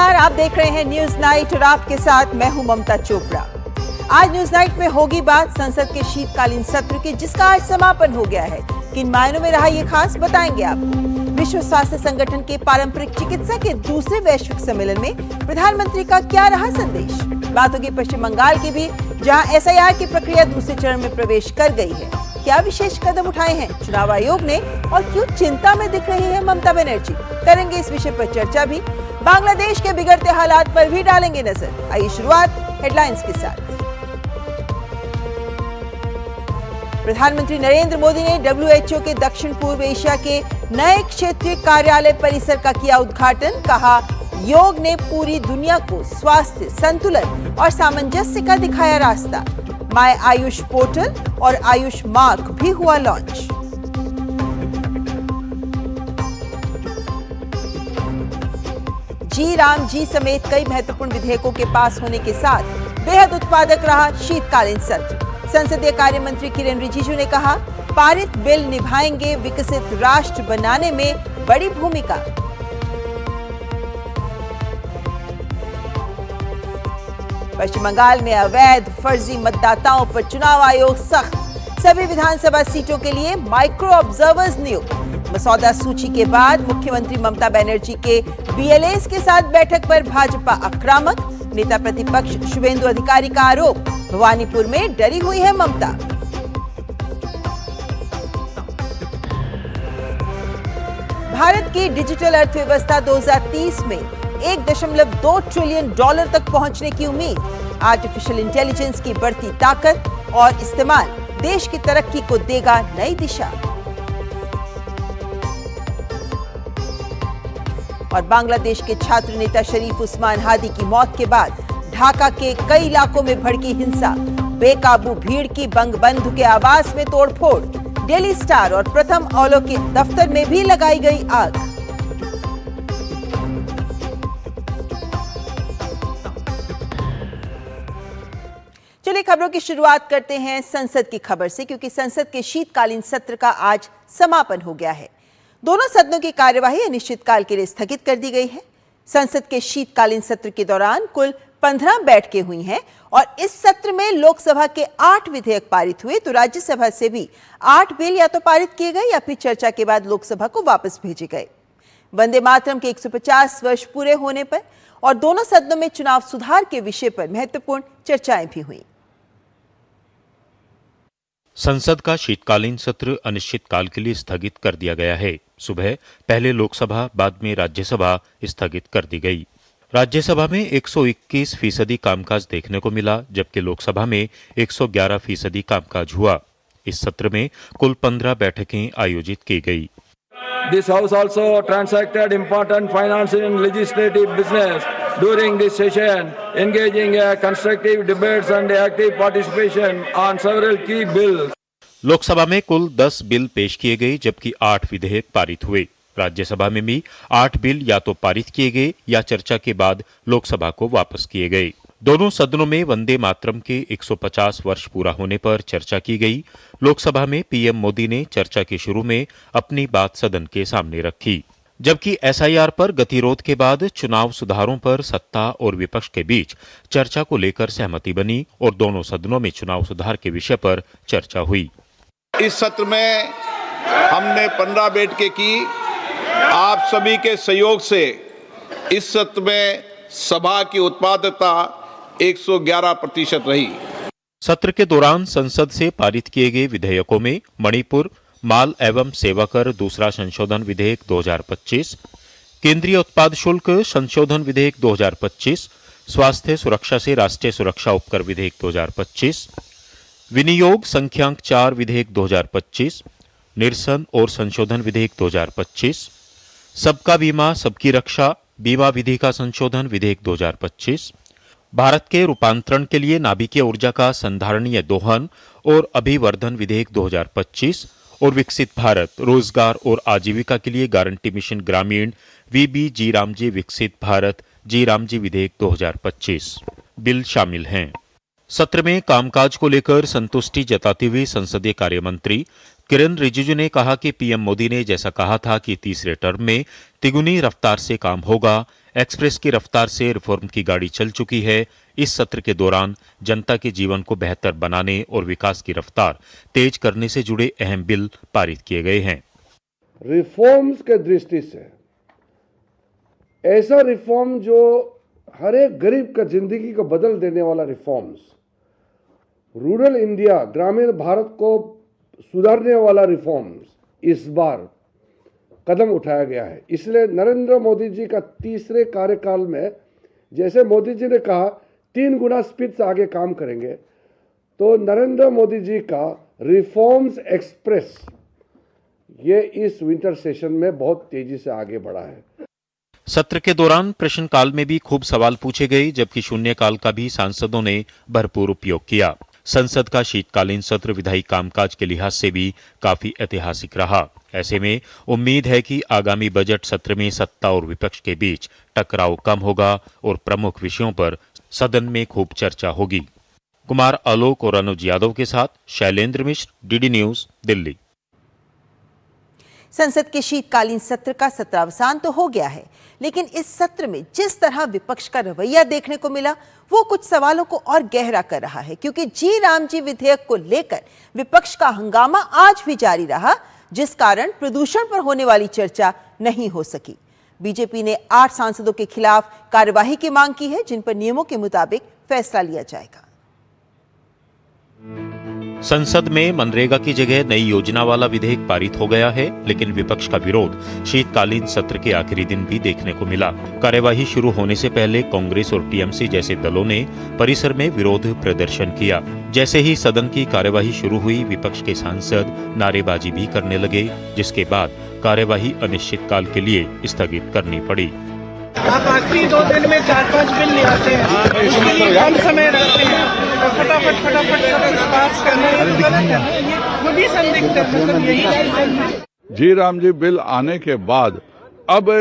नमस्कार, आप देख रहे हैं न्यूज नाइट और आपके साथ मैं हूं ममता चोपड़ा। आज न्यूज नाइट में होगी बात संसद के शीतकालीन सत्र की, जिसका आज समापन हो गया है। किन मायनों में रहा ये खास, बताएंगे आपको। विश्व स्वास्थ्य संगठन के पारंपरिक चिकित्सा के दूसरे वैश्विक सम्मेलन में प्रधानमंत्री का क्या रहा संदेश। बात होगी पश्चिम बंगाल की भी, जहां SIR की प्रक्रिया दूसरे चरण में प्रवेश कर गई है। क्या विशेष कदम उठाए हैं चुनाव आयोग ने और क्यों चिंता में दिख रही है ममता बनर्जी, करेंगे इस विषय पर चर्चा भी। बांग्लादेश के बिगड़ते हालात पर भी डालेंगे नजर। आइए शुरुआत हेडलाइंस के साथ। प्रधानमंत्री नरेंद्र मोदी ने WHO के दक्षिण पूर्व एशिया के नए क्षेत्रीय कार्यालय परिसर का किया उद्घाटन। कहा, योग ने पूरी दुनिया को स्वास्थ्य, संतुलन और सामंजस्य का दिखाया रास्ता। माय आयुष पोर्टल और आयुष मार्क भी हुआ लॉन्च। जी राम जी समेत कई महत्वपूर्ण विधेयकों के पास होने के साथ बेहद उत्पादक रहा शीतकालीन सत्र। संसदीय कार्य मंत्री किरेन रिजिजू ने कहा, पारित बिल निभाएंगे विकसित राष्ट्र बनाने में बड़ी भूमिका। पश्चिम बंगाल में अवैध फर्जी मतदाताओं पर चुनाव आयोग सख्त। सभी विधानसभा सीटों के लिए माइक्रो ऑब्जर्वर्स नियुक्त। मसौदा सूची के बाद मुख्यमंत्री ममता बनर्जी के BLAs के साथ बैठक पर भाजपा आक्रामक। नेता प्रतिपक्ष शुभेंदु अधिकारी का आरोप, भवानीपुर में डरी हुई है ममता। भारत की डिजिटल अर्थव्यवस्था 2030 में $1.2 ट्रिलियन तक पहुंचने की उम्मीद। आर्टिफिशियल इंटेलिजेंस की बढ़ती ताकत और इस्तेमाल देश की तरक्की को देगा नई दिशा। और बांग्लादेश के छात्र नेता शरीफ उस्मान हादी की मौत के बाद ढाका के कई इलाकों में भड़की हिंसा। बेकाबू भीड़ की बंगबंधु के आवास में तोड़फोड़। डेली स्टार और प्रथम ऑलो के दफ्तर में भी लगाई गई आग। चलिए खबरों की शुरुआत करते हैं संसद की खबर से, क्योंकि संसद के शीतकालीन सत्र का आज समापन हो गया है। दोनों सदनों की कार्यवाही अनिश्चितकाल के लिए स्थगित कर दी गई है। संसद के शीतकालीन सत्र के दौरान कुल 15 बैठकें हुई हैं और इस सत्र में लोकसभा के 8 विधेयक पारित हुए, तो राज्यसभा से भी 8 बिल या तो पारित किए गए या फिर चर्चा के बाद लोकसभा को वापस भेजे गए। वंदे मातरम के 150 वर्ष पूरे होने पर और दोनों सदनों में चुनाव सुधार के विषय पर महत्वपूर्ण चर्चाएं भी हुई। संसद का शीतकालीन सत्र अनिश्चितकाल के लिए स्थगित कर दिया गया है। सुबह पहले लोकसभा, बाद में राज्यसभा स्थगित कर दी गई। राज्यसभा में 121% कामकाज देखने को मिला, जबकि लोकसभा में 111% कामकाज हुआ। इस सत्र में कुल 15 बैठकें आयोजित की गई। This house also transacted important financial and legislative business during this session, engaging constructive debates and active participation on several key bills. Lok Sabha में कुल 10 बिल पेश किए गए, जबकि 8 विधेयक पारित हुए। राज्यसभा में भी 8 बिल या तो पारित किए गए या चर्चा के बाद लोकसभा को वापस किए गए। दोनों सदनों में वंदे मातरम के 150 वर्ष पूरा होने पर चर्चा की गई। लोकसभा में PM मोदी ने चर्चा के शुरू में अपनी बात सदन के सामने रखी, जबकि SIR पर गतिरोध के बाद चुनाव सुधारों पर सत्ता और विपक्ष के बीच चर्चा को लेकर सहमति बनी और दोनों सदनों में चुनाव सुधार के विषय पर चर्चा हुई। इस सत्र में हमने 15 बैठकें की। आप सभी के सहयोग से इस सत्र में सभा की उत्पादकता 111% रही। सत्र के दौरान संसद से पारित किए गए विधेयकों में मणिपुर माल एवं सेवा कर दूसरा संशोधन विधेयक 2025, केंद्रीय उत्पाद शुल्क संशोधन विधेयक 2025, स्वास्थ्य सुरक्षा से राष्ट्रीय सुरक्षा उपकर विधेयक 2025, विनियोग संख्यांक 4 विधेयक 2025, निरसन और संशोधन विधेयक 2025, सबका बीमा सबकी रक्षा बीमा विधि का संशोधन विधेयक 2025, भारत के रूपांतरण के लिए नाभिकीय ऊर्जा का संधारणीय दोहन और अभिवर्धन विधेयक 2025 और विकसित भारत रोजगार और आजीविका के लिए गारंटी मिशन ग्रामीण VB-जी रामजी विकसित भारत जी रामजी विधेयक 2025 बिल शामिल हैं। सत्र में कामकाज को लेकर संतुष्टि जताती हुई संसदीय कार्य मंत्री किरेन रिजिजू ने कहा कि PM मोदी ने जैसा कहा था कि तीसरे टर्म में तिगुनी रफ्तार से काम होगा, एक्सप्रेस की रफ्तार से रिफॉर्म की गाड़ी चल चुकी है। इस सत्र के दौरान जनता के जीवन को बेहतर बनाने और विकास की रफ्तार तेज करने से जुड़े अहम बिल पारित किए गए हैं। रिफॉर्म्स के दृष्टि से ऐसा रिफॉर्म जो हर एक गरीब का जिंदगी को बदल देने वाला रिफॉर्म्स, रूरल इंडिया, ग्रामीण भारत को सुधारने वाला रिफॉर्म्स इस बार कदम उठाया गया है। इसलिए नरेंद्र मोदी जी का तीसरे कार्यकाल में, जैसे मोदी जी ने कहा 3 गुना स्पीड से आगे काम करेंगे, तो नरेंद्र मोदी जी का रिफॉर्म्स एक्सप्रेस ये इस विंटर सेशन में बहुत तेजी से आगे बढ़ा है। सत्र के दौरान प्रश्नकाल में भी खूब सवाल पूछे गए, जबकि शून्यकाल का भी सांसदों ने भरपूर उपयोग किया। संसद का शीतकालीन सत्र विधायी कामकाज के लिहाज से भी काफी ऐतिहासिक रहा। ऐसे में उम्मीद है कि आगामी बजट सत्र में सत्ता और विपक्ष के बीच टकराव कम होगा और प्रमुख विषयों पर सदन में खूब चर्चा होगी। कुमार आलोक और अनुज यादव के साथ शैलेंद्र मिश्र, डीडी न्यूज, दिल्ली। संसद के शीतकालीन सत्र का सत्रावसान तो हो गया है, लेकिन इस सत्र में जिस तरह विपक्ष का रवैया देखने को मिला वो कुछ सवालों को और गहरा कर रहा है, क्योंकि जी राम जी विधेयक को लेकर विपक्ष का हंगामा आज भी जारी रहा, जिस कारण प्रदूषण पर होने वाली चर्चा नहीं हो सकी। बीजेपी ने 8 सांसदों के खिलाफ कार्यवाही की मांग की है, जिन पर नियमों के मुताबिक फैसला लिया जाएगा। संसद में मनरेगा की जगह नई योजना वाला विधेयक पारित हो गया है, लेकिन विपक्ष का विरोध शीतकालीन सत्र के आखिरी दिन भी देखने को मिला। कार्यवाही शुरू होने से पहले कांग्रेस और टीएमसी जैसे दलों ने परिसर में विरोध प्रदर्शन किया। जैसे ही सदन की कार्यवाही शुरू हुई, विपक्ष के सांसद नारेबाजी भी करने लगे, जिसके बाद कार्यवाही अनिश्चितकाल के लिए स्थगित करनी पड़ी। आप आखिरी 2 दिन में 4-5 बिल ले आते हैं, उसके लिए कम समय रखते हैं और फटाफट सब कुछ पास करना है, तो गलत है। ये खुद ही संदिग्ध है, मतलब यही चीज। जी राम जी बिल आने के बाद अब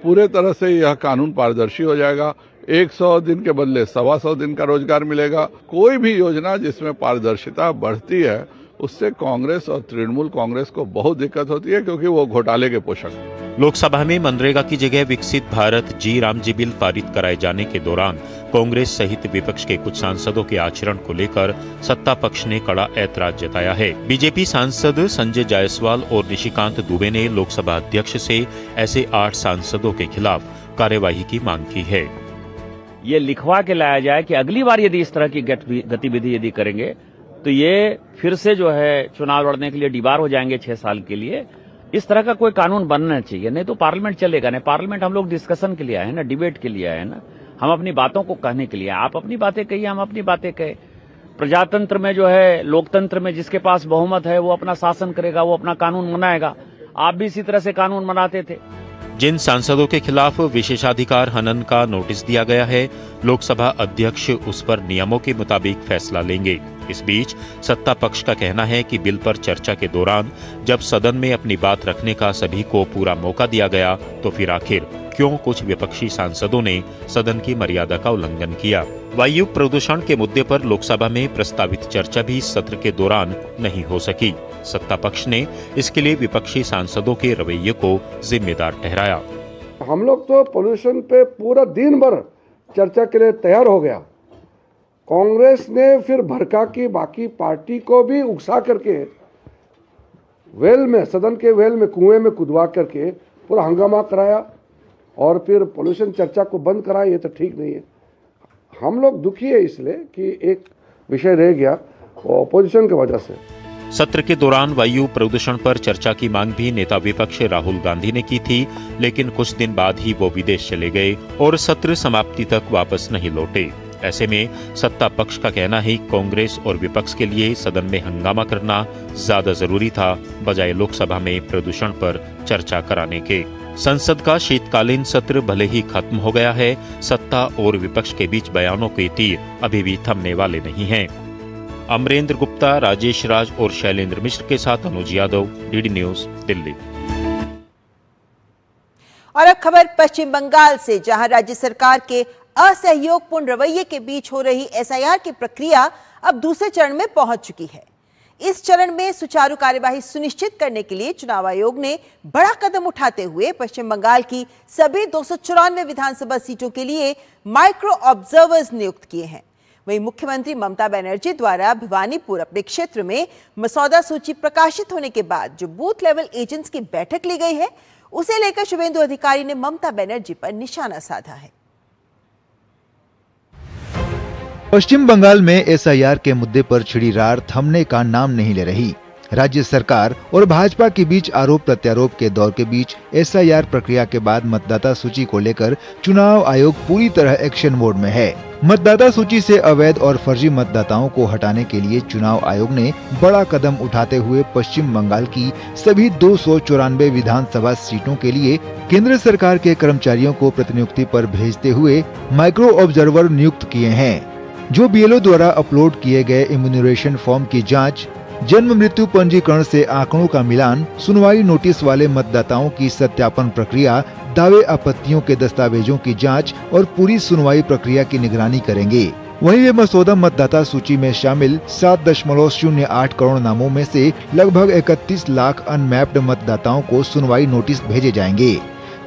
पूरे तरह से यह कानून पारदर्शी हो जाएगा। 100 दिन के बदले 125 दिन का रोजगार मिलेगा। कोई भी योजना जिसमें पारदर्शिता बढ़ती है, उससे कांग्रेस और तृणमूल कांग्रेस को बहुत दिक्कत होती है, क्योंकि वो घोटाले के पोषक हैं। लोकसभा में मनरेगा की जगह विकसित भारत जी राम जी बिल पारित कराए जाने के दौरान कांग्रेस सहित विपक्ष के कुछ सांसदों के आचरण को लेकर सत्ता पक्ष ने कड़ा ऐतराज जताया है। बीजेपी सांसद संजय जायसवाल और निशिकांत दुबे ने लोकसभा अध्यक्ष से ऐसे 8 सांसदों के खिलाफ कार्यवाही की मांग की है। ये लिखवा के लाया जाए कि अगली बार यदि इस तरह की गतिविधि यदि करेंगे तो ये फिर से जो है चुनाव लड़ने के लिए डीबार हो जाएंगे 6 साल के लिए। इस तरह का कोई कानून बनना चाहिए, नहीं तो पार्लियामेंट चलेगा नहीं। पार्लियामेंट हम लोग डिस्कशन के लिए आए हैं ना, डिबेट के लिए आए हैं ना, हम अपनी बातों को कहने के लिए। आप अपनी बातें कहिए, हम अपनी बातें कहें। प्रजातंत्र में जो है, लोकतंत्र में जिसके पास बहुमत है वो अपना शासन करेगा, वो अपना कानून बनाएगा। आप भी इसी तरह से कानून बनाते थे। जिन सांसदों के खिलाफ विशेषाधिकार हनन का नोटिस दिया गया है, लोकसभा अध्यक्ष उस पर नियमों के मुताबिक फैसला लेंगे। इस बीच सत्ता पक्ष का कहना है कि बिल पर चर्चा के दौरान जब सदन में अपनी बात रखने का सभी को पूरा मौका दिया गया, तो फिर आखिर क्यों कुछ विपक्षी सांसदों ने सदन की मर्यादा का उल्लंघन किया। वायु प्रदूषण के मुद्दे पर लोकसभा में प्रस्तावित चर्चा भी सत्र के दौरान नहीं हो सकी। सत्ता पक्ष ने इसके लिए विपक्षी सांसदों के रवैये को जिम्मेदार ठहराया। हम लोग तो पोल्यूशन पे पूरा दिन भर चर्चा के लिए तैयार हो गया। कांग्रेस ने फिर भड़का की बाकी पार्टी को भी उकसा करके वेल में, सदन के वेल में, कुएं में कुदवा करके पूरा हंगामा कराया और फिर पोल्यूशन चर्चा को बंद कराया। ये तो ठीक नहीं है। हम लोग दुखी है इसलिए कि एक विषय रह गया अपोजिशन की वजह से। सत्र के दौरान वायु प्रदूषण पर चर्चा की मांग भी नेता विपक्ष राहुल गांधी ने की थी, लेकिन कुछ दिन बाद ही वो विदेश चले गए और सत्र समाप्ति तक वापस नहीं लौटे। ऐसे में सत्ता पक्ष का कहना है कि कांग्रेस और विपक्ष के लिए सदन में हंगामा करना ज्यादा जरूरी था, बजाय लोकसभा में प्रदूषण पर चर्चा कराने के। संसद का शीतकालीन सत्र भले ही खत्म हो गया है, सत्ता और विपक्ष के बीच बयानों के तीर अभी भी थमने वाले नहीं हैं। अमरेंद्र गुप्ता, राजेश राज और शैलेंद्र मिश्र के साथ अनुज यादव, डीडी न्यूज, दिल्ली। और अब खबर पश्चिम बंगाल से, जहां राज्य सरकार के असहयोगपूर्ण रवैये के बीच हो रही एसआईआर की प्रक्रिया अब दूसरे चरण में पहुंच चुकी है। इस चरण में सुचारू कार्यवाही सुनिश्चित करने के लिए चुनाव आयोग ने बड़ा कदम उठाते हुए पश्चिम बंगाल की सभी 294 विधानसभा सीटों के लिए माइक्रो ऑब्जर्वर्स नियुक्त किए हैं। वहीं मुख्यमंत्री ममता बनर्जी द्वारा भिवानीपुर अपने क्षेत्र में मसौदा सूची प्रकाशित होने के बाद जो बूथ लेवल एजेंट्स की बैठक ली गई है, उसे लेकर शुभेंदु अधिकारी ने ममता बनर्जी पर निशाना साधा है। पश्चिम बंगाल में एसआईआर के मुद्दे पर छिड़ी रार थमने का नाम नहीं ले रही। राज्य सरकार और भाजपा के बीच आरोप प्रत्यारोप के दौर के बीच एसआईआर प्रक्रिया के बाद मतदाता सूची को लेकर चुनाव आयोग पूरी तरह एक्शन मोड में है। मतदाता सूची से अवैध और फर्जी मतदाताओं को हटाने के लिए चुनाव आयोग ने बड़ा कदम उठाते हुए पश्चिम बंगाल की सभी 294 विधानसभा सीटों के लिए केंद्र सरकार के कर्मचारियों को प्रतिनियुक्ति पर भेजते हुए माइक्रो ऑब्जर्वर नियुक्त किए हैं, जो बीएलओ द्वारा अपलोड किए गए इम्यूनरेशन फॉर्म की जांच, जन्म मृत्यु पंजीकरण से आंकड़ों का मिलान, सुनवाई नोटिस वाले मतदाताओं की सत्यापन प्रक्रिया, दावे आपत्तियों के दस्तावेजों की जांच और पूरी सुनवाई प्रक्रिया की निगरानी करेंगे। वहीं वे मसौदा मतदाता सूची में शामिल 7.08 करोड़ नामों में से लगभग 31 लाख अनमैप्ड मतदाताओं को सुनवाई नोटिस भेजे जाएंगे,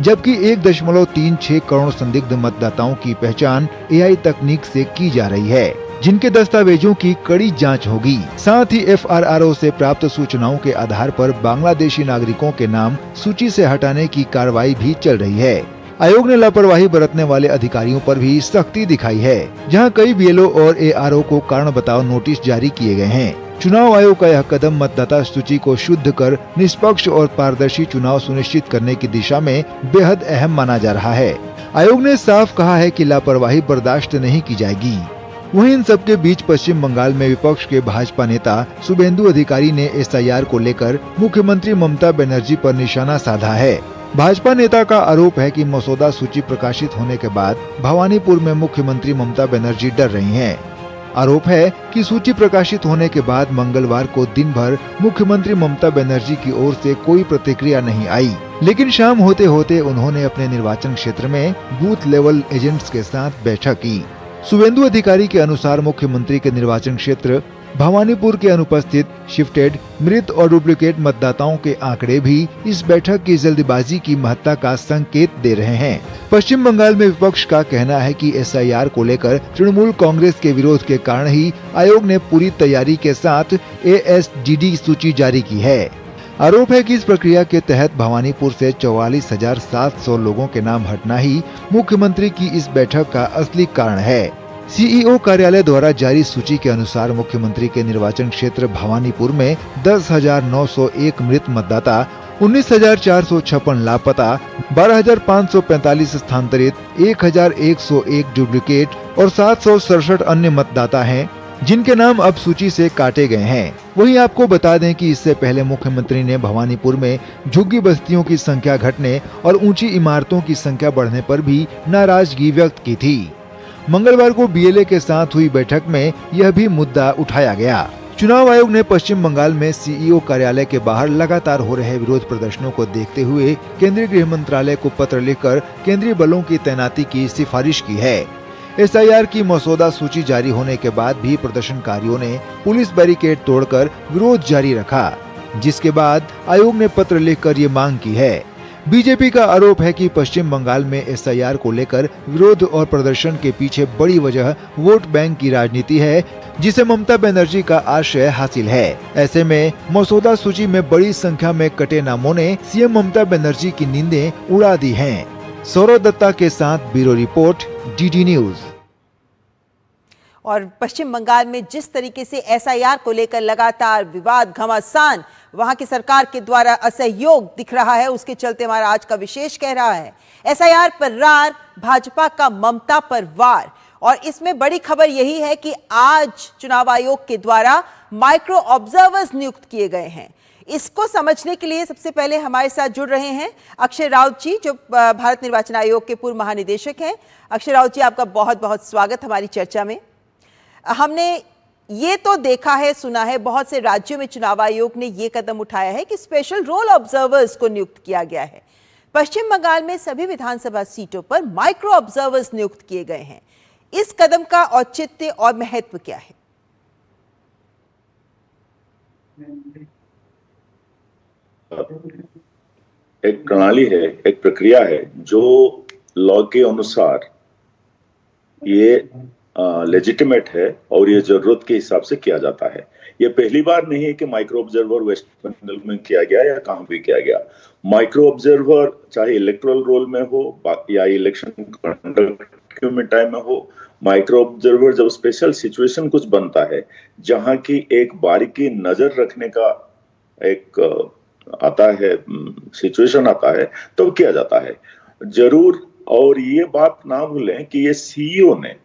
जबकि 1.36 करोड़ संदिग्ध मतदाताओं की पहचान एआई तकनीक से की जा रही है, जिनके दस्तावेजों की कड़ी जांच होगी। साथ ही एफआरआरओ से प्राप्त सूचनाओं के आधार पर बांग्लादेशी नागरिकों के नाम सूची से हटाने की कार्रवाई भी चल रही है। आयोग ने लापरवाही बरतने वाले अधिकारियों पर भी सख्ती दिखाई है, जहां कई बीएलओ और एआरओ को कारण बताओ नोटिस जारी किए गए हैं। चुनाव आयोग का यह कदम मतदाता सूची को शुद्ध कर निष्पक्ष और पारदर्शी चुनाव सुनिश्चित करने की दिशा में बेहद अहम माना जा रहा है। आयोग ने साफ कहा है कि लापरवाही बर्दाश्त नहीं की जाएगी। वहीं इन सबके बीच पश्चिम बंगाल में विपक्ष के भाजपा नेता शुभेंदु अधिकारी ने एसआईआर को लेकर मुख्यमंत्री ममता बनर्जी पर निशाना साधा है। भाजपा नेता का आरोप है कि मसौदा सूची प्रकाशित होने के बाद भवानीपुर में मुख्यमंत्री ममता बनर्जी डर रही हैं। आरोप है कि सूची प्रकाशित होने के बाद मंगलवार को दिन भर मुख्यमंत्री ममता बनर्जी की ओर से कोई प्रतिक्रिया नहीं आई, लेकिन शाम होते होते उन्होंने अपने निर्वाचन क्षेत्र में बूथ लेवल एजेंट्स के साथ बैठक की। शुभेंदु अधिकारी के अनुसार मुख्यमंत्री के निर्वाचन क्षेत्र भवानीपुर के अनुपस्थित, शिफ्टेड, मृत और डुप्लीकेट मतदाताओं के आंकड़े भी इस बैठक की जल्दबाजी की महत्ता का संकेत दे रहे हैं। पश्चिम बंगाल में विपक्ष का कहना है कि एसआईआर को लेकर तृणमूल कांग्रेस के विरोध के कारण ही आयोग ने पूरी तैयारी के साथ एएसडीडी सूची जारी की है। आरोप है कि इस प्रक्रिया के तहत भवानीपुर से 44,700 लोगों के नाम हटना ही मुख्यमंत्री की इस बैठक का असली कारण है। सीईओ कार्यालय द्वारा जारी सूची के अनुसार मुख्यमंत्री के निर्वाचन क्षेत्र भवानीपुर में 10,901 मृत मतदाता, 19,456 लापता, 12,545 स्थानांतरित, 1,101 डुप्लीकेट और 767 अन्य मतदाता हैं, जिनके नाम अब सूची से काटे गए हैं। वहीं आपको बता दें कि इससे पहले मुख्यमंत्री ने भवानीपुर में झुग्गी बस्तियों की संख्या घटने और ऊंची इमारतों की संख्या बढ़ने पर भी नाराजगी व्यक्त की थी। मंगलवार को बीएलए के साथ हुई बैठक में यह भी मुद्दा उठाया गया। चुनाव आयोग ने पश्चिम बंगाल में सीईओ कार्यालय के बाहर लगातार हो रहे विरोध प्रदर्शनों को देखते हुए केंद्रीय गृह मंत्रालय को पत्र लिखकर केंद्रीय बलों की तैनाती की सिफारिश की है। एसआईआर की मसौदा सूची जारी होने के बाद भी प्रदर्शनकारियों ने पुलिस बैरिकेड तोड़कर विरोध जारी रखा, जिसके बाद आयोग ने पत्र लिखकर ये मांग की है। बीजेपी का आरोप है कि पश्चिम बंगाल में एसआईआर को लेकर विरोध और प्रदर्शन के पीछे बड़ी वजह वोट बैंक की राजनीति है, जिसे ममता बनर्जी का आश्रय हासिल है। ऐसे में मसौदा सूची में बड़ी संख्या में कटे नामों ने सीएम ममता बनर्जी की नींदें उड़ा दी हैं। सौरव दत्ता के साथ ब्यूरो रिपोर्ट, डीडी न्यूज। और पश्चिम बंगाल में जिस तरीके से एसआईआर को लेकर लगातार विवाद, घमासान, वहां की सरकार के द्वारा असहयोग दिख रहा है, उसके चलते हमारा आज का विशेष कह रहा है एसआईआर पर रार, भाजपा का ममता पर वार। और इसमें बड़ी खबर यही है कि आज चुनाव आयोग के द्वारा माइक्रो ऑब्जर्वर्स नियुक्त किए गए हैं। इसको समझने के लिए सबसे पहले हमारे साथ जुड़ रहे हैं अक्षय राउत जी, जो भारत निर्वाचन आयोग के पूर्व महानिदेशक हैं। अक्षय राउत जी, आपका बहुत बहुत स्वागत हमारी चर्चा में। हमने ये तो देखा है, सुना है, बहुत से राज्यों में चुनाव आयोग ने ये कदम उठाया है कि स्पेशल रोल ऑब्जर्वर्स को नियुक्त किया गया है। पश्चिम बंगाल में सभी विधानसभा सीटों पर माइक्रो ऑब्जर्वर्स नियुक्त किए गए हैं। इस कदम का औचित्य और महत्व क्या है? एक प्रणाली है, एक प्रक्रिया है जो लॉ के अनुसार ये लेजिटिमेट है और ये जरूरत के हिसाब से किया जाता है। ये पहली बार नहीं है कि माइक्रो ऑब्जर्वर वेस्ट बंगाल में किया गया या कहां भी किया गया। माइक्रो ऑब्जर्वर चाहे इलेक्टोरल रोल में हो या इलेक्शन कंडक्ट में टाइम में हो, माइक्रो ऑब्जर्वर जब स्पेशल सिचुएशन कुछ बनता है जहां की एक बारीकी नजर रखने का एक आता है सिचुएशन आता है तो किया जाता है जरूर। और ये बात ना भूलें कि ये सीईओ ने,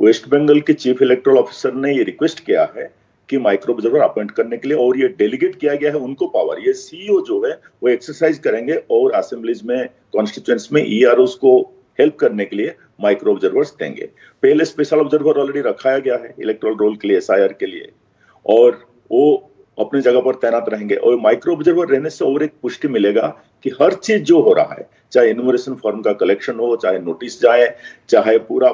वेस्ट बंगाल के चीफ इलेक्टोरल ऑफिसर ने ये रिक्वेस्ट किया है कि माइक्रो ऑब्जर्वर अपॉइंट करने के लिए, और ये डेलीगेट किया गया है उनको पावर। ये सीईओ जो है वो एक्सरसाइज करेंगे और असेंबलीज में, कॉन्स्टिट्यूएंट्स में ईआरओस को हेल्प करने के लिए माइक्रो ऑब्जर्वर्स देंगे। पहले स्पेशल ऑब्जर्वर ऑलरेडी रखाया गया है इलेक्टोरल रोल के लिए, एसआईआर के लिए, और वो अपनी जगह पर तैनात रहेंगे। और माइक्रो ऑब्जर्वर रहने से और एक पुष्टि मिलेगा कि हर चीज जो हो रहा है, चाहे इन्यूमरेशन फॉर्म का कलेक्शन हो, चाहे नोटिस जाए, चाहे पूरा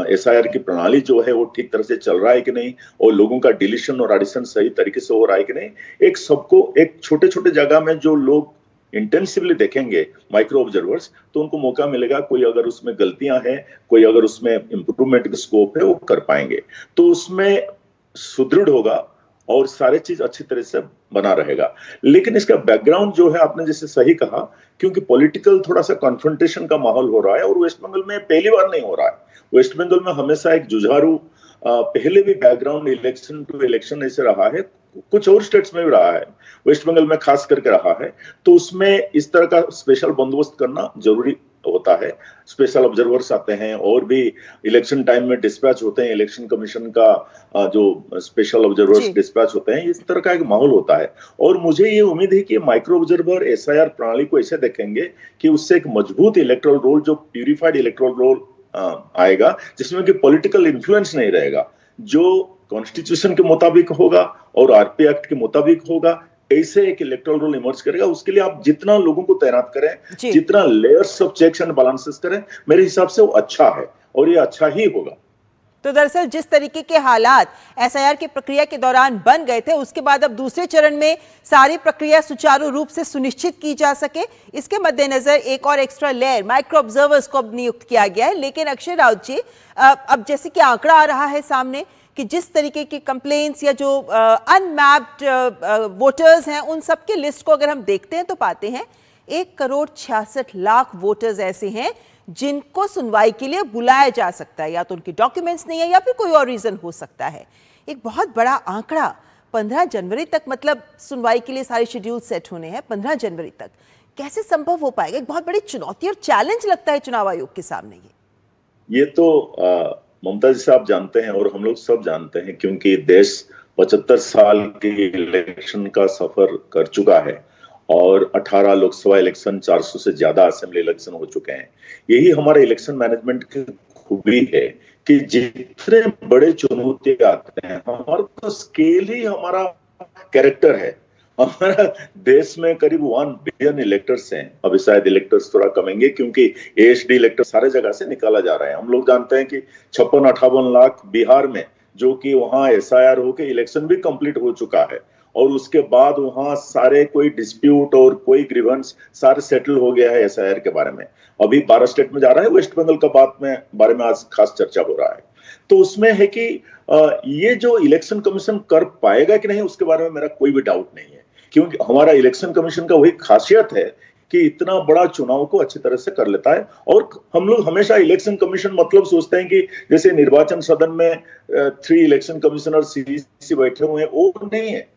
एसआईआर की प्रणाली जो है वो ठीक तरह से चल रहा है कि नहीं, और लोगों का डिलीशन और एडिशन सही तरीके से हो रहा है कि नहीं। एक सबको एक छोटे छोटे जगह में जो लोग इंटेंसिवली देखेंगे माइक्रो ऑब्जर्वर्स, तो उनको मौका मिलेगा, कोई अगर उसमें गलतियां हैं, कोई अगर उसमें इंप्रूवमेंट का स्कोप है, वो कर पाएंगे। तो उसमें सुदृढ़ होगा और सारे चीज अच्छी तरह से बना रहेगा। लेकिन इसका बैकग्राउंड जो है, आपने जैसे सही कहा, क्योंकि पॉलिटिकल थोड़ा सा कॉन्फ्रंटेशन का माहौल हो रहा है और वेस्ट बंगाल में पहली बार नहीं हो रहा है। वेस्ट बंगाल में हमेशा एक जुझारू, पहले भी बैकग्राउंड इलेक्शन टू इलेक्शन ऐसे रहा है, कुछ और स्टेट्स में भी रहा है, वेस्ट बंगाल में खास करके रहा है। तो उसमें इस तरह का स्पेशल बंदोबस्त करना जरूरी होता है। स्पेशल ऑब्जर्वर्स आते हैं और भी इलेक्शन टाइम में डिस्पैच होते हैं, इलेक्शन कमीशन का जो स्पेशल ऑब्जर्वर्स डिस्पैच होते हैं, इस तरह का एक माहौल होता है। और मुझे ये उम्मीद है कि माइक्रो ऑब्जर्वर एसआईआर प्रणाली को ऐसे देखेंगे कि उससे एक मजबूत इलेक्टोरल रोल, जो प्यूरिफाइड इलेक्टोरल रोल आएगा, जिसमें कि पॉलिटिकल इन्फ्लुएंस नहीं रहेगा, जो कॉन्स्टिट्यूशन के मुताबिक होगा और आरपी एक्ट के मुताबिक होगा। ऐसे एक इलेक्टोरल रोल इमर्ज करेगा। उसके लिए आप जितना लोगों को तैनात करें, जितना layers of checks and balances करें, मेरे हिसाब से वो अच्छा है और ये अच्छा ही होगा। तो दरअसल जिस तरीके के हालात एसआईआर की प्रक्रिया के दौरान बन गए थे, उसके बाद अब दूसरे चरण में सारी प्रक्रिया सुचारू रूप से सुनिश्चित की जा सके, इसके मद्देनजर एक और एक्स्ट्रा लेयर माइक्रो ऑब्जर्वर्स को अब नियुक्त किया गया है। लेकिन अक्षय राउत जी, अब जैसे कि आंकड़ा आ रहा है सामने कि जिस तरीके की कंप्लेंट्स या जो अनमैप्ड वोटर्स हैं, उन सब की लिस्ट को अगर हम देखते हैं तो पाते हैं 1,66,00,000 वोटर्स ऐसे हैं जिनको सुनवाई के लिए बुलाया जा सकता है। या तो उनके डॉक्यूमेंट्स नहीं है या फिर कोई और रीजन हो सकता है। एक बहुत बड़ा आंकड़ा, 15 जनवरी तक, मतलब सुनवाई के लिए सारे शेड्यूल सेट होने हैं 15 जनवरी तक, कैसे संभव हो पाएगा? एक बहुत बड़ी चुनौती और चैलेंज लगता है चुनाव आयोग के सामने। ये तो ममता जी साहब जानते हैं और हम लोग सब जानते हैं, क्योंकि देश 75 साल के इलेक्शन का सफर कर चुका है और 18 लोकसभा इलेक्शन, 400 से ज्यादा असेंबली इलेक्शन हो चुके हैं। यही हमारा इलेक्शन मैनेजमेंट की खूबी है कि जितने बड़े चुनौती आते हैं, हमारा तो स्केल ही हमारा कैरेक्टर है। हमारा देश में करीब 1 बिलियन इलेक्टर्स हैं। अभी शायद इलेक्टर्स थोड़ा कमेंगे क्योंकि एएचडी इलेक्टर सारे जगह से निकाला जा रहा है। हम लोग जानते हैं कि 56-58 लाख बिहार में, जो कि वहां एसआईआर होके इलेक्शन भी कंप्लीट हो चुका है, और उसके बाद वहां सारे कोई डिस्प्यूट और कोई ग्रीवेंस सारे सेटल हो गया है एसआईआर के बारे में। अभी 12 स्टेट में जा रहा है, वेस्ट बंगाल का बारे में आज खास चर्चा हो रहा है। तो उसमें है कि ये जो इलेक्शन कमीशन कर पाएगा कि नहीं, उसके बारे में मेरा कोई भी डाउट नहीं है, क्योंकि हमारा इलेक्शन कमीशन का वही खासियत है कि इतना बड़ा चुनाव को अच्छी तरह से कर लेता है। और हम लोग हमेशा इलेक्शन कमीशन मतलब सोचते हैं कि जैसे निर्वाचन सदन में 3 इलेक्शन कमिश्नर सीईसी बैठे हुए हैं, वो नहीं है।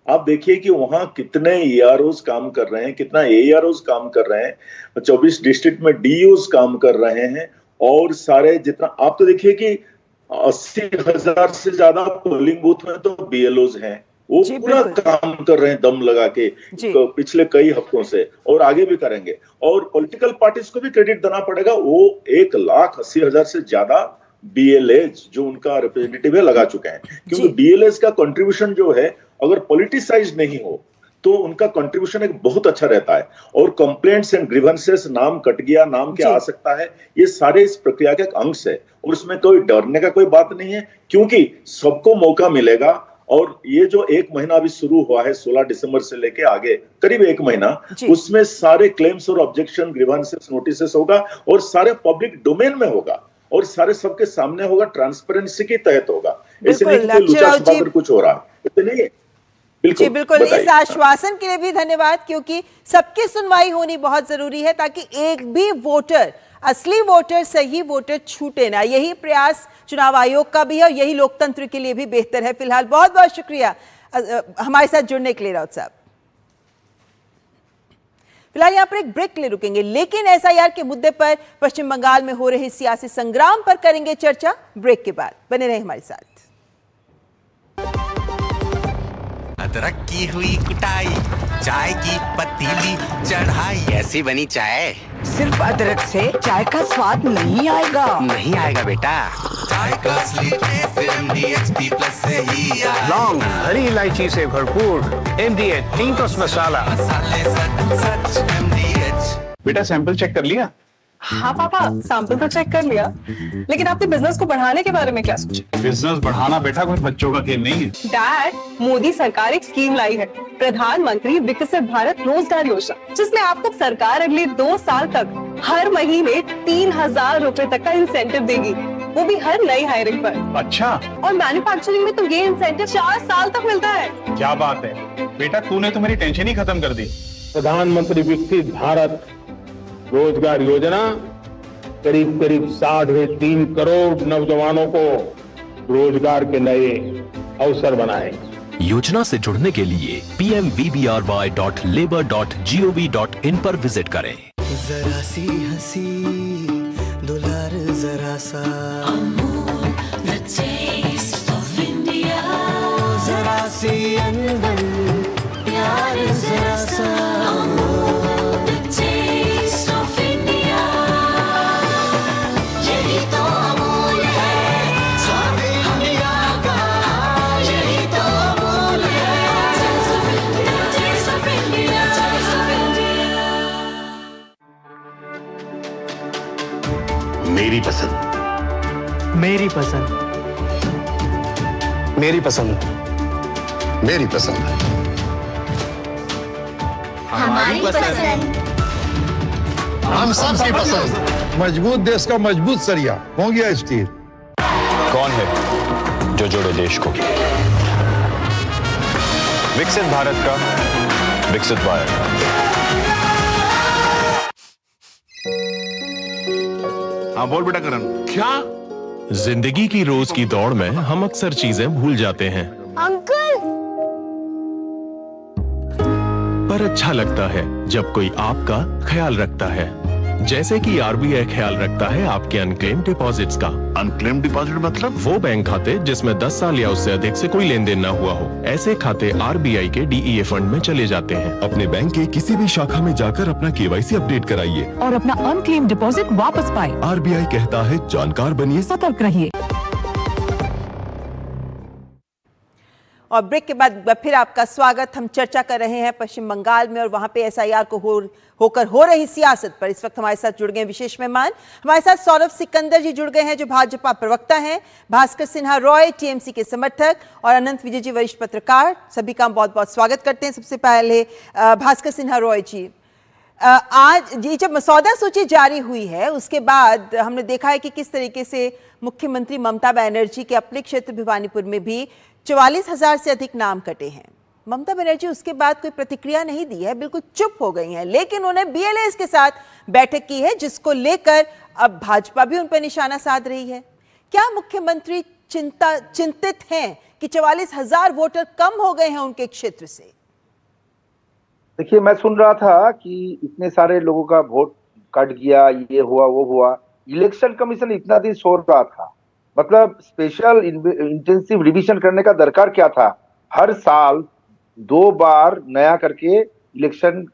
आप देखिए कि वहां कितने ईआरओस काम कर रहे हैं, कितना एआरओस काम कर रहे हैं, 24 डिस्ट्रिक्ट में डीओस काम कर रहे हैं, और सारे जितना आप तो देखिए कि 80,000 से ज्यादा पोलिंग बूथ में तो बीएलओज हैं, वो पूरा काम कर रहे हैं दम लगा के पिछले कई हफ्तों से, और आगे भी करेंगे। और पॉलिटिकल पार्टीज को भी क्रेडिट देना पड़ेगा, वो 1,80,000 से ज्यादा बीएलएज जो उनका रिप्रेजेंटेटिव है लगा चुके हैं, क्योंकि बीएलएज का कंट्रीब्यूशन जो है, अगर पॉलिटिसाइज नहीं हो तो उनका कंट्रीब्यूशन एक बहुत अच्छा रहता है। और कंप्लेंट्स एंड ग्रीवेंसेस, नाम कट गया, नाम क्या आ सकता है, ये सारे इस प्रक्रिया के एक अंश है, और उसमें कोई डरने का कोई बात नहीं है, क्योंकि सबको मौका मिलेगा और ये जो एक महीना अभी शुरू हुआ है 16 दिसंबर से लेके आगे करीब एक महीना, उसमें सारे क्लेम्स और ऑब्जेक्शन, ग्रीवेंसेस, नोटिसेस होगा और सारे पब्लिक डोमेन में होगा और सारे सबके सामने होगा, ट्रांसपेरेंसी के तहत होगा। ऐसे नहीं कि कोई लुचा छुपा कर कुछ हो रहा है, ऐसे नहीं है। जी बिल्कुल, इस आश्वासन के लिए भी धन्यवाद, क्योंकि सबकी सुनवाई होनी बहुत जरूरी है ताकि एक भी वोटर, असली वोटर, सही वोटर छूटे ना। यही प्रयास चुनाव आयोग का भी है और यही लोकतंत्र के लिए भी बेहतर है। फिलहाल बहुत बहुत शुक्रिया हमारे साथ जुड़ने के लिए राउत साहब। फिलहाल यहाँ पर एक ब्रेक के लिए रुकेंगे, लेकिन एसआईआर के मुद्दे पर पश्चिम बंगाल में हो रहे सियासी संग्राम पर करेंगे चर्चा ब्रेक के बाद। बने रहे हमारे साथ। अदरक की हुई कुटाई, चाय की पतीली चढ़ाई, ऐसी बनी चाय। सिर्फ अदरक से चाय का स्वाद नहीं आएगा। नहीं आएगा बेटा, चाय का असली टेस्ट MDHT+ से ही आएगा। लौंग, हरी इलायची से भरपूर MDH टिंकस मसाला। मसाले सच MDH। बेटा सैंपल चेक कर लिया? हाँ पापा, सैंपल तो चेक कर लिया, लेकिन आपने बिजनेस को बढ़ाने के बारे में क्या सोचा? बिजनेस बढ़ाना बेटा कोई बच्चों का खेल नहीं है। डैड, मोदी सरकार एक स्कीम लाई है, प्रधानमंत्री विकसित भारत रोजगार योजना, जिसमें आपको सरकार अगले 2 साल तक हर महीने 3,000 रुपए तक का इंसेंटिव देगी, वो भी हर नई हायरिंग पर। अच्छा। और मैन्युफैक्चरिंग में तो ये इंसेंटिव 4 साल तक मिलता है। क्या बात है बेटा, तूने तो मेरी टेंशन ही खत्म कर दी। प्रधानमंत्री विकसित भारत रोजगार योजना करीब 3.5 करोड़ नौजवानों को रोजगार के नए अवसर बनाएगी। योजना से जुड़ने के लिए pmvbry.labor.gov.in पर विजिट करें। जरा सी हंसी दुलार जरा सा, जरा सी अनबन प्यार जरा सा, मेरी पसंद, मेरी पसंद, मेरी पसंद, मेरी पसंद, हमारी पसंद, हम सबकी पसंद। मजबूत देश का मजबूत सरिया हो गया स्टील। कौन है जो जोड़े देश को? विकसित भारत का विकसित भारत। हाँ बोल बेटा करण। क्या? जिंदगी की रोज की दौड़ में हम अक्सर चीजें भूल जाते हैं, अंकल। पर अच्छा लगता है जब कोई आपका ख्याल रखता है, जैसे कि आरबीआई ख्याल रखता है आपके अनक्लेम डिपॉजिट्स का। अनक्लेम डिपॉजिट मतलब? वो बैंक खाते जिसमें 10 साल या उससे अधिक से कोई लेन देन न हुआ हो। ऐसे खाते आरबीआई के डीईए फंड में चले जाते हैं। अपने बैंक के किसी भी शाखा में जाकर अपना केवाईसी अपडेट कराइए और अपना अनक्लेम डिपॉजिट वापस पाए। आरबीआई कहता है जानकार बनिए, सतर्क रहिए। और ब्रेक के बाद फिर आपका स्वागत। हम चर्चा कर रहे हैं पश्चिम बंगाल में और वहां पे एसआईआर को होकर हो रही सियासत पर। इस वक्त हमारे साथ जुड़ गए विशेष मेहमान। हमारे साथ सौरभ सिकंदर जी जुड़ गए हैं जो भाजपा प्रवक्ता हैं, भास्कर सिन्हा रॉय टीएमसी के समर्थक और अनंत विजय जी वरिष्ठ पत्रकार। सभी का बहुत बहुत स्वागत करते हैं। सबसे पहले भास्कर सिन्हा रॉय जी, आज ये जब मसौदा सूची जारी हुई है उसके बाद हमने देखा है कि किस तरीके से मुख्यमंत्री ममता बनर्जी के अपने क्षेत्र भिवानीपुर में भी 44,000 से अधिक नाम कटे हैं। ममता बनर्जी उसके बाद कोई प्रतिक्रिया नहीं दी है, बिल्कुल चुप हो गई हैं, लेकिन उन्होंने बीएलएस के साथ बैठक की है जिसको लेकर अब भाजपा भी उन पर निशाना साध रही है। क्या मुख्यमंत्री चिंतित हैं कि 44,000 वोटर कम हो गए हैं उनके क्षेत्र से? देखिए, मैं सुन रहा था कि इतने सारे लोगों का वोट कट गया, ये हुआ वो हुआ। इलेक्शन कमीशन इतना दिन सो रहा था, मतलब स्पेशल इंटेंसिव रिवीजन करने का दरकार क्या था? हर साल 2 बार नया करके इलेक्शन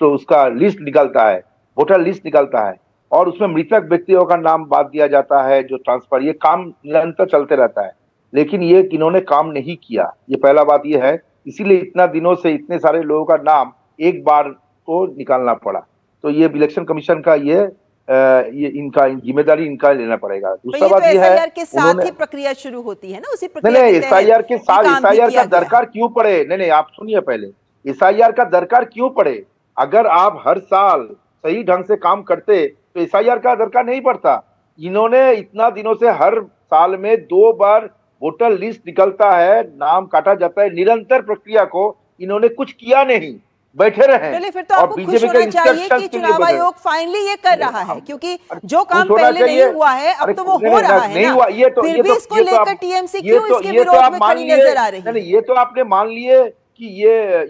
उसका लिस्ट निकलता है, वोटर लिस्ट निकलता है और उसमें मृतक व्यक्तियों का नाम बात दिया जाता है, जो ट्रांसफर, ये काम निरंतर चलते रहता है। लेकिन ये किन्होंने काम नहीं किया, ये पहला बात ये है। इसीलिए इतना दिनों से इतने सारे लोगों का नाम एक बार को निकालना पड़ा। तो ये इलेक्शन कमीशन का ये ये इनका जिम्मेदारी इनका लेना पड़ेगा। तो दूसरा ये बात तो ये है एसआईआर के साथ उन्होंने ही प्रक्रिया शुरू होती है ना, उसी नहीं प्रक्रिया नहीं के तहत एसआईआर के ये साथ काम भी एसआईआर किया का गया। दरकार क्यों पड़े? नहीं नहीं आप सुनिए पहले, एसआईआर का दरकार क्यों पड़े? अगर आप हर साल सही ढंग से काम करते तो एसआईआर का दरकार नहीं पड़ता। इन्होंने इतना दिनों से हर साल में 2 बार वोटर लिस्ट निकलता है, नाम काटा जाता है, निरंतर प्रक्रिया को इन्होंने कुछ किया नहीं, बैठे रहे। चलिए फिर तो और आपको खुश बीजेपी का होना चाहिए कि इंस्ट्रक्शंस के लिए चुनाव बैठे रहे। आयोग फाइनली ये कर रहा है, क्योंकि जो काम खुश होना पहले नहीं चाहिए। हुआ है अब अरे तो वो नहीं, हो नहीं, रहा है नहीं ना। हुआ, फिर भी इसको लेकर टीएमसी क्यों इसके ये तो विरोध आप में मान खड़ी लिए, नजर आ रही है? नहीं ये तो आपने मान लिए कि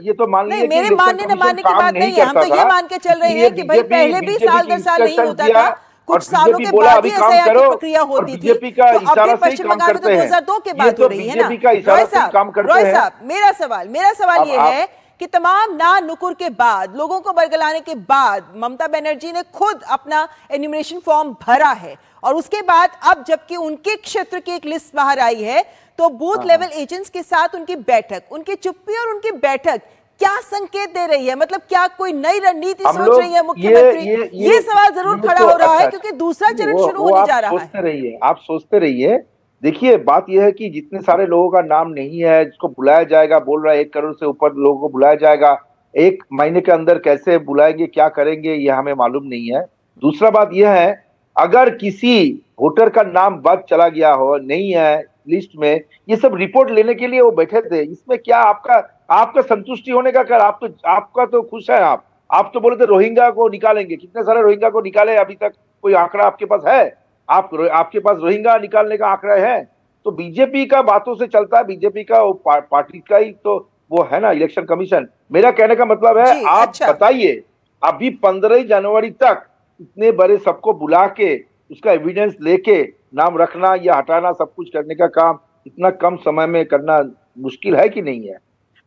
ये तो मान लिए नहीं, कि मेरे इलेक्शन मानने न कमीशन मानने की काम बात नहीं है, हम करता तो ये था, मान के चल रहे ये हैं कि भाई बीजेपी पहले भी साल दर साल नहीं इंस्ट्रक्शन होता दिया, था, और कुछ सालों बीजेपी के बोला बाद अभी ही काम एसआईआर करो, की प्रक्रिया और होती थी। बीजेपी का तो अब इशारा भी से ही पश्चिम काम बंगाल में तो करते हैं। 2002 के ये बाद तो हो रही है ना। बीजेपी का इशारा रॉय से ही काम करते रॉय हैं। साहब, मेरा सवाल अब ये आप- है कि तमाम ना नुकुर के बाद, लोगों को बरगलाने के बाद ममता बनर्जी ने खुद अपना एन्यूमरेशन फॉर्म भरा है, और उसके बाद अब जबकि उनके क्षेत्र की एक लिस्ट बाहर आई है तो बूथ लेवल एजेंट्स के साथ उनकी बैठक, उनकी चुप्पी और उनकी बैठक क्या संकेत दे रही है? मतलब क्या कोई नई रणनीति सोच रही है मुख्यमंत्री? ये सवाल जरूर खड़ा हो रहा है, क्योंकि दूसरा चरण शुरू होने जा रहा है। सोचते रहिए, आप सोचते रहिए। देखिए बात यह है कि जितने सारे लोगों का नाम नहीं है जिसको बुलाया जाएगा, बोल रहा है 1 करोड़ से ऊपर लोगों को बुलाया जाएगा, 1 महीने के अंदर कैसे बुलाएंगे, क्या करेंगे, ये हमें मालूम नहीं है। दूसरा बात यह है, अगर किसी वोटर का नाम बद चला गया हो, नहीं है लिस्ट में, ये सब रिपोर्ट लेने के लिए वो बैठे थे। इसमें क्या आपका संतुष्टि होने का क्या? आपका तो खुश है आप तो बोले थे रोहिंग्या को निकालेंगे, कितने सारे रोहिंग्या को निकाले अभी तक? कोई आंकड़ा आपके पास है? आपके पास रोहिंग्या निकालने का आंकड़ा है? तो बीजेपी का बातों से चलता है, बीजेपी का पार्टी का ही तो वो है ना इलेक्शन कमीशन। मेरा कहने का मतलब है आप बताइए, अभी 15 जनवरी तक इतने बड़े सबको बुला के उसका एविडेंस लेके नाम रखना या हटाना सब कुछ करने का काम इतना कम समय में करना मुश्किल है कि नहीं है?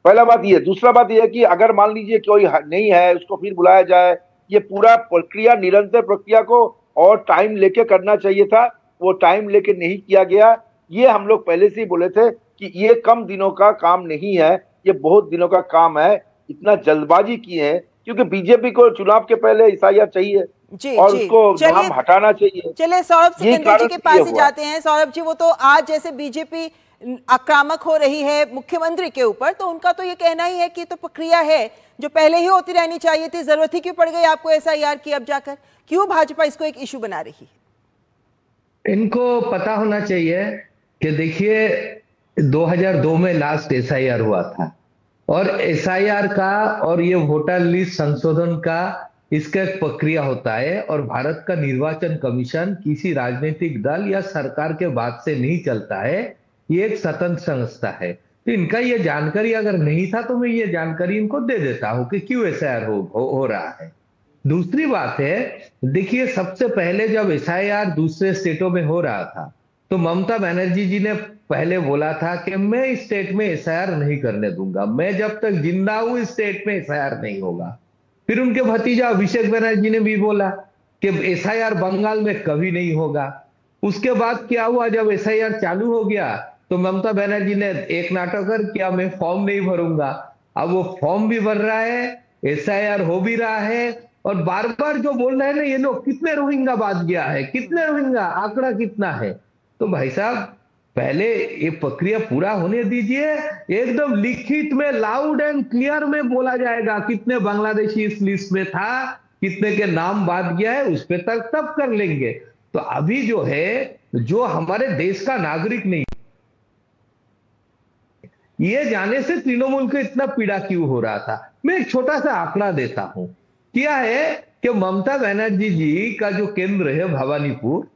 पहला बात ये। दूसरा बात यह है कि अगर मान लीजिए कोई नहीं है उसको फिर बुलाया जाए, ये पूरा प्रक्रिया, निरंतर प्रक्रिया को और टाइम लेके करना चाहिए था, वो टाइम लेके नहीं किया गया। ये हम लोग पहले से ही बोले थे कि ये कम दिनों का काम नहीं है, ये बहुत दिनों का काम है। इतना जल्दबाजी की है क्योंकि बीजेपी को चुनाव के पहले एसआईआर चाहिए और उसको नाम हटाना चाहिए। चलिए सौरभ सिकंदर जी के पास ही हुआ। जाते हैं। सौरभ जी, वो तो आज जैसे बीजेपी आक्रामक हो रही है मुख्यमंत्री के ऊपर, तो उनका तो ये कहना ही है कि तो प्रक्रिया है जो पहले ही होती रहनी चाहिए थी, जरूरत ही क्यों पड़ गई आपको एसआईआर की अब जाकर? क्यों भाजपा इसको एक इशू बना रही है? इनको पता होना चाहिए कि देखिए 2002 में लास्ट एसआईआर हुआ था, और एसआईआर का और ये वोटर लिस्ट संशोधन का इसका एक प्रक्रिया होता है, और भारत का निर्वाचन कमीशन किसी राजनीतिक दल या सरकार के बात से नहीं चलता है, ये एक स्वतंत्र संस्था है। तो इनका ये जानकारी अगर नहीं था तो मैं ये जानकारी इनको दे देता हूं कि क्यों एसआईआर हो रहा है। दूसरी बात है, देखिए सबसे पहले जब एसआईआर दूसरे स्टेटों में हो रहा था तो ममता बनर्जी जी ने पहले बोला था कि मैं इस स्टेट में एसआईआर नहीं करने दूंगा, मैं जब तक जिंदा हूं इस स्टेट में एसआईआर नहीं होगा। फिर उनके भतीजा अभिषेक बनर्जी ने भी बोला कि एसआईआर बंगाल में कभी नहीं होगा। उसके बाद क्या हुआ, जब एसआईआर चालू हो गया तो ममता बनर्जी ने एक नाटक कर किया, मैं फॉर्म नहीं भरूंगा। अब वो फॉर्म भी भर रहा है, एसआईआर हो भी रहा है, और बार बार जो बोल रहे हैं ना ये लोग, कितने रोहिंग्या बात गया है, कितने रोहिंग्या, आंकड़ा कितना है। तो भाई साहब पहले ये प्रक्रिया पूरा होने दीजिए, एकदम लिखित में लाउड एंड क्लियर में बोला जाएगा कितने बांग्लादेशी इस लिस्ट में था, कितने के नाम बात गया है, उस पे तक तब कर लेंगे। तो अभी जो है, जो हमारे देश का नागरिक नहीं, ये जाने से तृणमूल को इतना पीड़ा क्यों हो रहा था। मैं एक छोटा सा आंकड़ा देता हूं। क्या है कि ममता बनर्जी जी का जो केंद्र है भवानीपुर,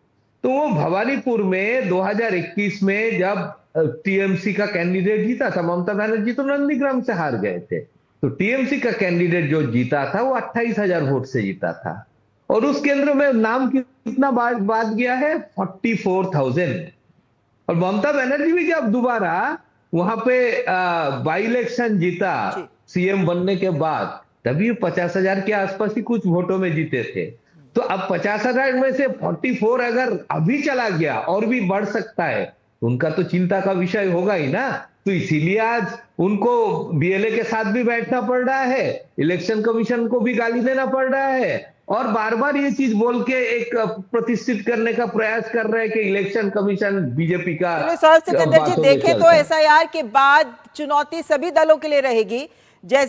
तो वो भवानीपुर में 2021 में जब टीएमसी का कैंडिडेट जीता था, ममता बनर्जी तो नंदीग्राम से हार गए थे, तो टीएमसी का कैंडिडेट जो जीता था वो 28,000 वोट से जीता था, और उस केंद्र में नाम कितना बात गया है, 44,000। और ममता बनर्जी भी जब दोबारा वहां पे बाई इलेक्शन जीता सीएम बनने के बाद, तभी 50,000 के आसपास ही कुछ वोटों में जीते थे। तो अब 50,000 में से 44 अगर अभी चला गया और भी बढ़ सकता है, तो उनका तो चिंता का विषय होगा ही ना। तो इसीलिए आज उनको बीएलए के साथ भी बैठना पड़ रहा है, इलेक्शन कमीशन को भी गाली देना पड़ रहा है, और बार बार ये चीज बोल के एक प्रतिष्ठित करने का प्रयास कर रहे हैं कि इलेक्शन कमीशन बीजेपी का। सौरभ सिकंदर जी, देखें तो एसआईआर के बाद चुनौती सभी दलों के लिए रहेगी,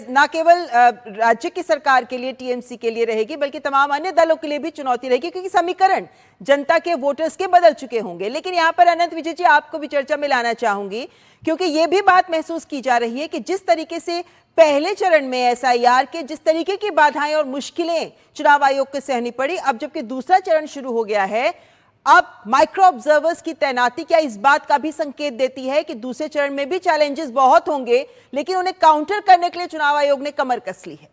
ना केवल राज्य की सरकार के लिए, टीएमसी के लिए रहेगी, बल्कि तमाम अन्य दलों के लिए भी चुनौती रहेगी, क्योंकि समीकरण जनता के वोटर्स के बदल चुके होंगे। लेकिन यहाँ पर अनंत विजय जी, आपको भी चर्चा में लाना चाहूंगी, क्योंकि ये भी बात महसूस की जा रही है कि जिस तरीके से पहले चरण में एसआईआर के जिस तरीके की बाधाएं और मुश्किलें चुनाव आयोग को सहनी पड़ी, अब जबकि दूसरा चरण शुरू हो गया है, अब माइक्रो ऑब्जर्वर्स की तैनाती क्या इस बात का भी संकेत देती है कि दूसरे चरण में भी चैलेंजेस बहुत होंगे, लेकिन उन्हें काउंटर करने के लिए चुनाव आयोग ने कमर कस ली है?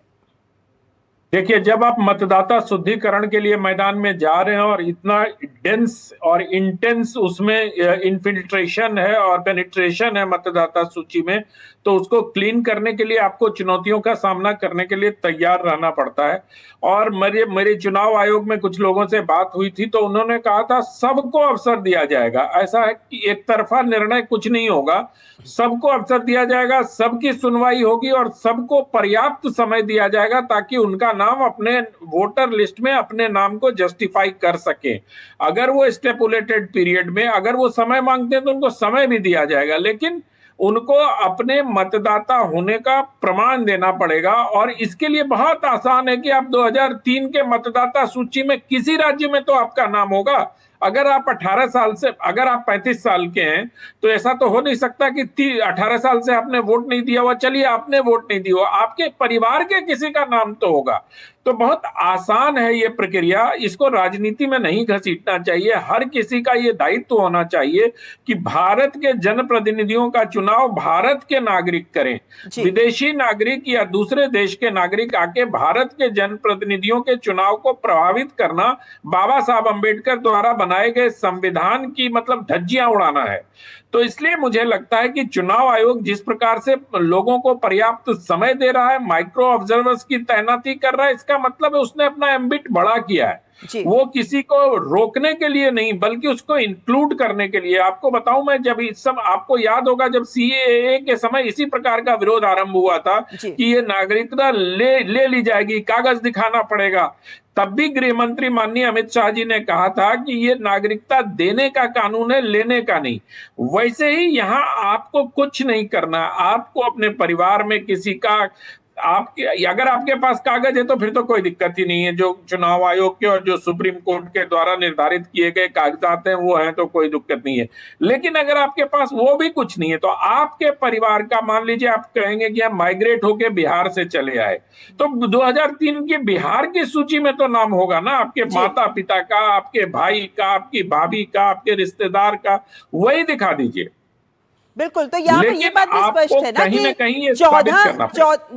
देखिए, जब आप मतदाता शुद्धिकरण के लिए मैदान में जा रहे हैं और इतना डेंस और इंटेंस उसमें इन्फिल्ट्रेशन है और पेनिट्रेशन है मतदाता सूची में, तो उसको क्लीन करने के लिए आपको चुनौतियों का सामना करने के लिए तैयार रहना पड़ता है। और मेरे चुनाव आयोग में कुछ लोगों से बात हुई थी, तो उन्होंने कहा था सबको अवसर दिया जाएगा। ऐसा है कि एक तरफा निर्णय कुछ नहीं होगा, सबको अवसर दिया जाएगा, सबकी सुनवाई होगी और सबको पर्याप्त समय दिया जाएगा ताकि उनका नाम अपने वोटर लिस्ट में अपने नाम को जस्टिफाई कर सके। अगर वो स्टेपुलेटेड पीरियड में अगर वो समय मांगते हैं तो उनको समय भी दिया जाएगा, लेकिन उनको अपने मतदाता होने का प्रमाण देना पड़ेगा। और इसके लिए बहुत आसान है कि आप 2003 के मतदाता सूची में किसी राज्य में तो आपका नाम होगा। अगर आप 18 साल से, अगर आप 35 साल के हैं तो ऐसा तो हो नहीं सकता कि 18 साल से आपने वोट नहीं दिया हुआ, चलिए आपने वोट नहीं दिया, आपके परिवार के किसी का नाम तो होगा। तो बहुत आसान है ये प्रक्रिया, इसको राजनीति में नहीं घसीटना चाहिए। हर किसी का ये दायित्व होना चाहिए कि भारत के जनप्रतिनिधियों का चुनाव भारत के नागरिक करें। विदेशी नागरिक या दूसरे देश के नागरिक आके भारत के जनप्रतिनिधियों के चुनाव को प्रभावित करना बाबा साहब अम्बेडकर द्वारा बनाए गए संविधान की मतलब धज्जियां उड़ाना है। तो इसलिए मुझे लगता है कि चुनाव आयोग जिस प्रकार से लोगों को पर्याप्त समय दे रहा है, माइक्रो ऑब्जर्वर्स की तैनाती कर रहा है, इसका मतलब है उसने अपना एम्बिट बड़ा किया है। वो किसी को रोकने के लिए नहीं बल्कि उसको इंक्लूड करने के लिए। आपको बताऊं, मैं जब इस समय, आपको याद होगा जब सीएए के समय इसी प्रकार का विरोध आरंभ हुआ था कि ये नागरिकता ले ली जाएगी, कागज दिखाना पड़ेगा, तब भी गृह मंत्री माननीय अमित शाह जी ने कहा था कि ये नागरिकता देने का कानून है, लेने का नहीं। वैसे ही यहाँ आपको कुछ नहीं करना, आपको अपने परिवार में किसी का अगर आपके पास कागज है तो फिर तो कोई दिक्कत ही नहीं है। जो चुनाव आयोग के और जो सुप्रीम कोर्ट के द्वारा निर्धारित किए गए कागजात हैं वो हैं तो कोई दिक्कत नहीं है। लेकिन अगर आपके पास वो भी कुछ नहीं है तो आपके परिवार का, मान लीजिए आप कहेंगे कि हम माइग्रेट होके बिहार से चले आए, तो 2003 के बिहार की सूची में तो नाम होगा ना, आपके माता पिता का, आपके भाई का, आपकी भाभी का, आपके रिश्तेदार का, वही दिखा दीजिए। बिल्कुल, तो यहाँ पर ये बात भी स्पष्ट है ना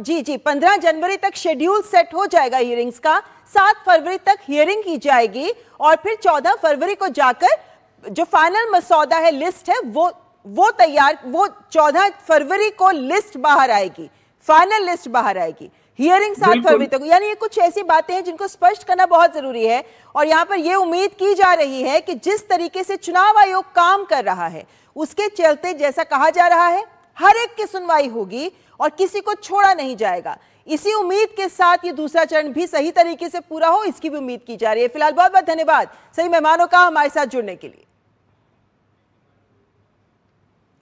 कि 15 जनवरी तक शेड्यूल सेट हो जाएगा हियरिंग्स का, 7 फरवरी तक हियरिंग की जाएगी और फिर 14 फरवरी को जाकर जो फाइनल मसौदा है, लिस्ट है, वो तैयार, वो 14 फरवरी को लिस्ट बाहर आएगी, फाइनल लिस्ट बाहर आएगी, हियरिंग 7 फरवरी तक। यानी ये कुछ ऐसी बातें हैं जिनको स्पष्ट करना बहुत जरूरी है। और यहाँ पर ये उम्मीद की जा रही है कि जिस तरीके से चुनाव आयोग काम कर रहा है उसके चलते, जैसा कहा जा रहा है, हर एक की सुनवाई होगी और किसी को छोड़ा नहीं जाएगा। इसी उम्मीद के साथ ये दूसरा चरण भी सही तरीके से पूरा हो, इसकी भी उम्मीद की जा रही है। फिलहाल बहुत बहुत धन्यवाद सही मेहमानों का हमारे साथ जुड़ने के लिए।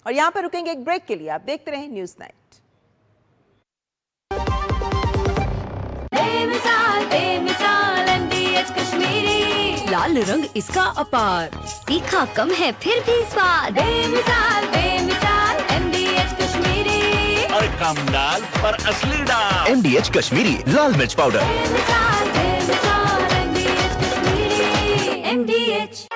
और यहां पर रुकेंगे एक ब्रेक के लिए। आप देखते रहें न्यूज़ नाइट। लाल रंग इसका अपार, तीखा कम है फिर भी स्वाद। बेमिसाल बेमिसाल MDH कश्मीरी, और कम डाल पर असली डाल। MDH कश्मीरी लाल मिर्च पाउडर। बेमिसाल बेमिसाल MDH कश्मीरी, MDH।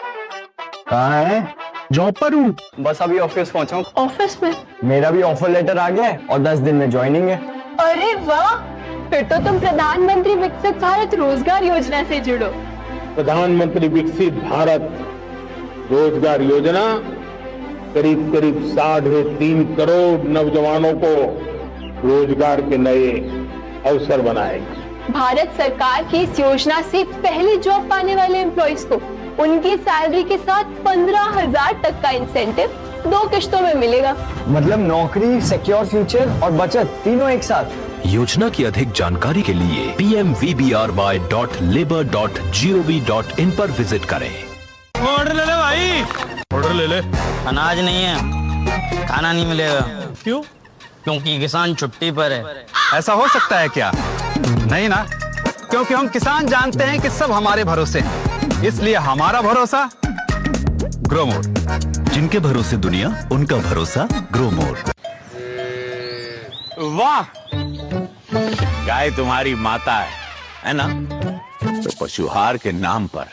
कहाँ है? जॉब पर हूँ, बस अभी ऑफिस पहुँचा हूँ। ऑफिस में? मेरा भी ऑफर लेटर आ गया है और 10 दिन में ज्वाइनिंग है। अरे वाह, फिर तो तुम प्रधानमंत्री विकसित भारत रोजगार योजना से जुड़ो। प्रधानमंत्री विकसित भारत रोजगार योजना करीब करीब 3.5 करोड़ नौजवानों को रोजगार के नए अवसर बनाएगी। भारत सरकार की इस योजना से पहले जॉब पाने वाले एम्प्लॉइज को उनकी सैलरी के साथ 15,000 तक का इंसेंटिव 2 किश्तों में मिलेगा। मतलब नौकरी, सिक्योर फ्यूचर और बचत तीनों एक साथ। योजना की अधिक जानकारी के लिए pmvbry.labor.gov.in पर विजिट करें। ऑर्डर ले ले भाई, ऑर्डर ले ले। अनाज नहीं है, खाना नहीं मिलेगा। क्यों? क्योंकि किसान छुट्टी पर है। ऐसा हो सकता है क्या? नहीं ना, क्योंकि हम किसान जानते हैं कि सब हमारे भरोसे हैं, इसलिए हमारा भरोसा ग्रोमोर। जिनके भरोसे दुनिया, उनका भरोसा ग्रोमोर। वाह, गाय तुम्हारी माता है ना? तो पशुहार के नाम पर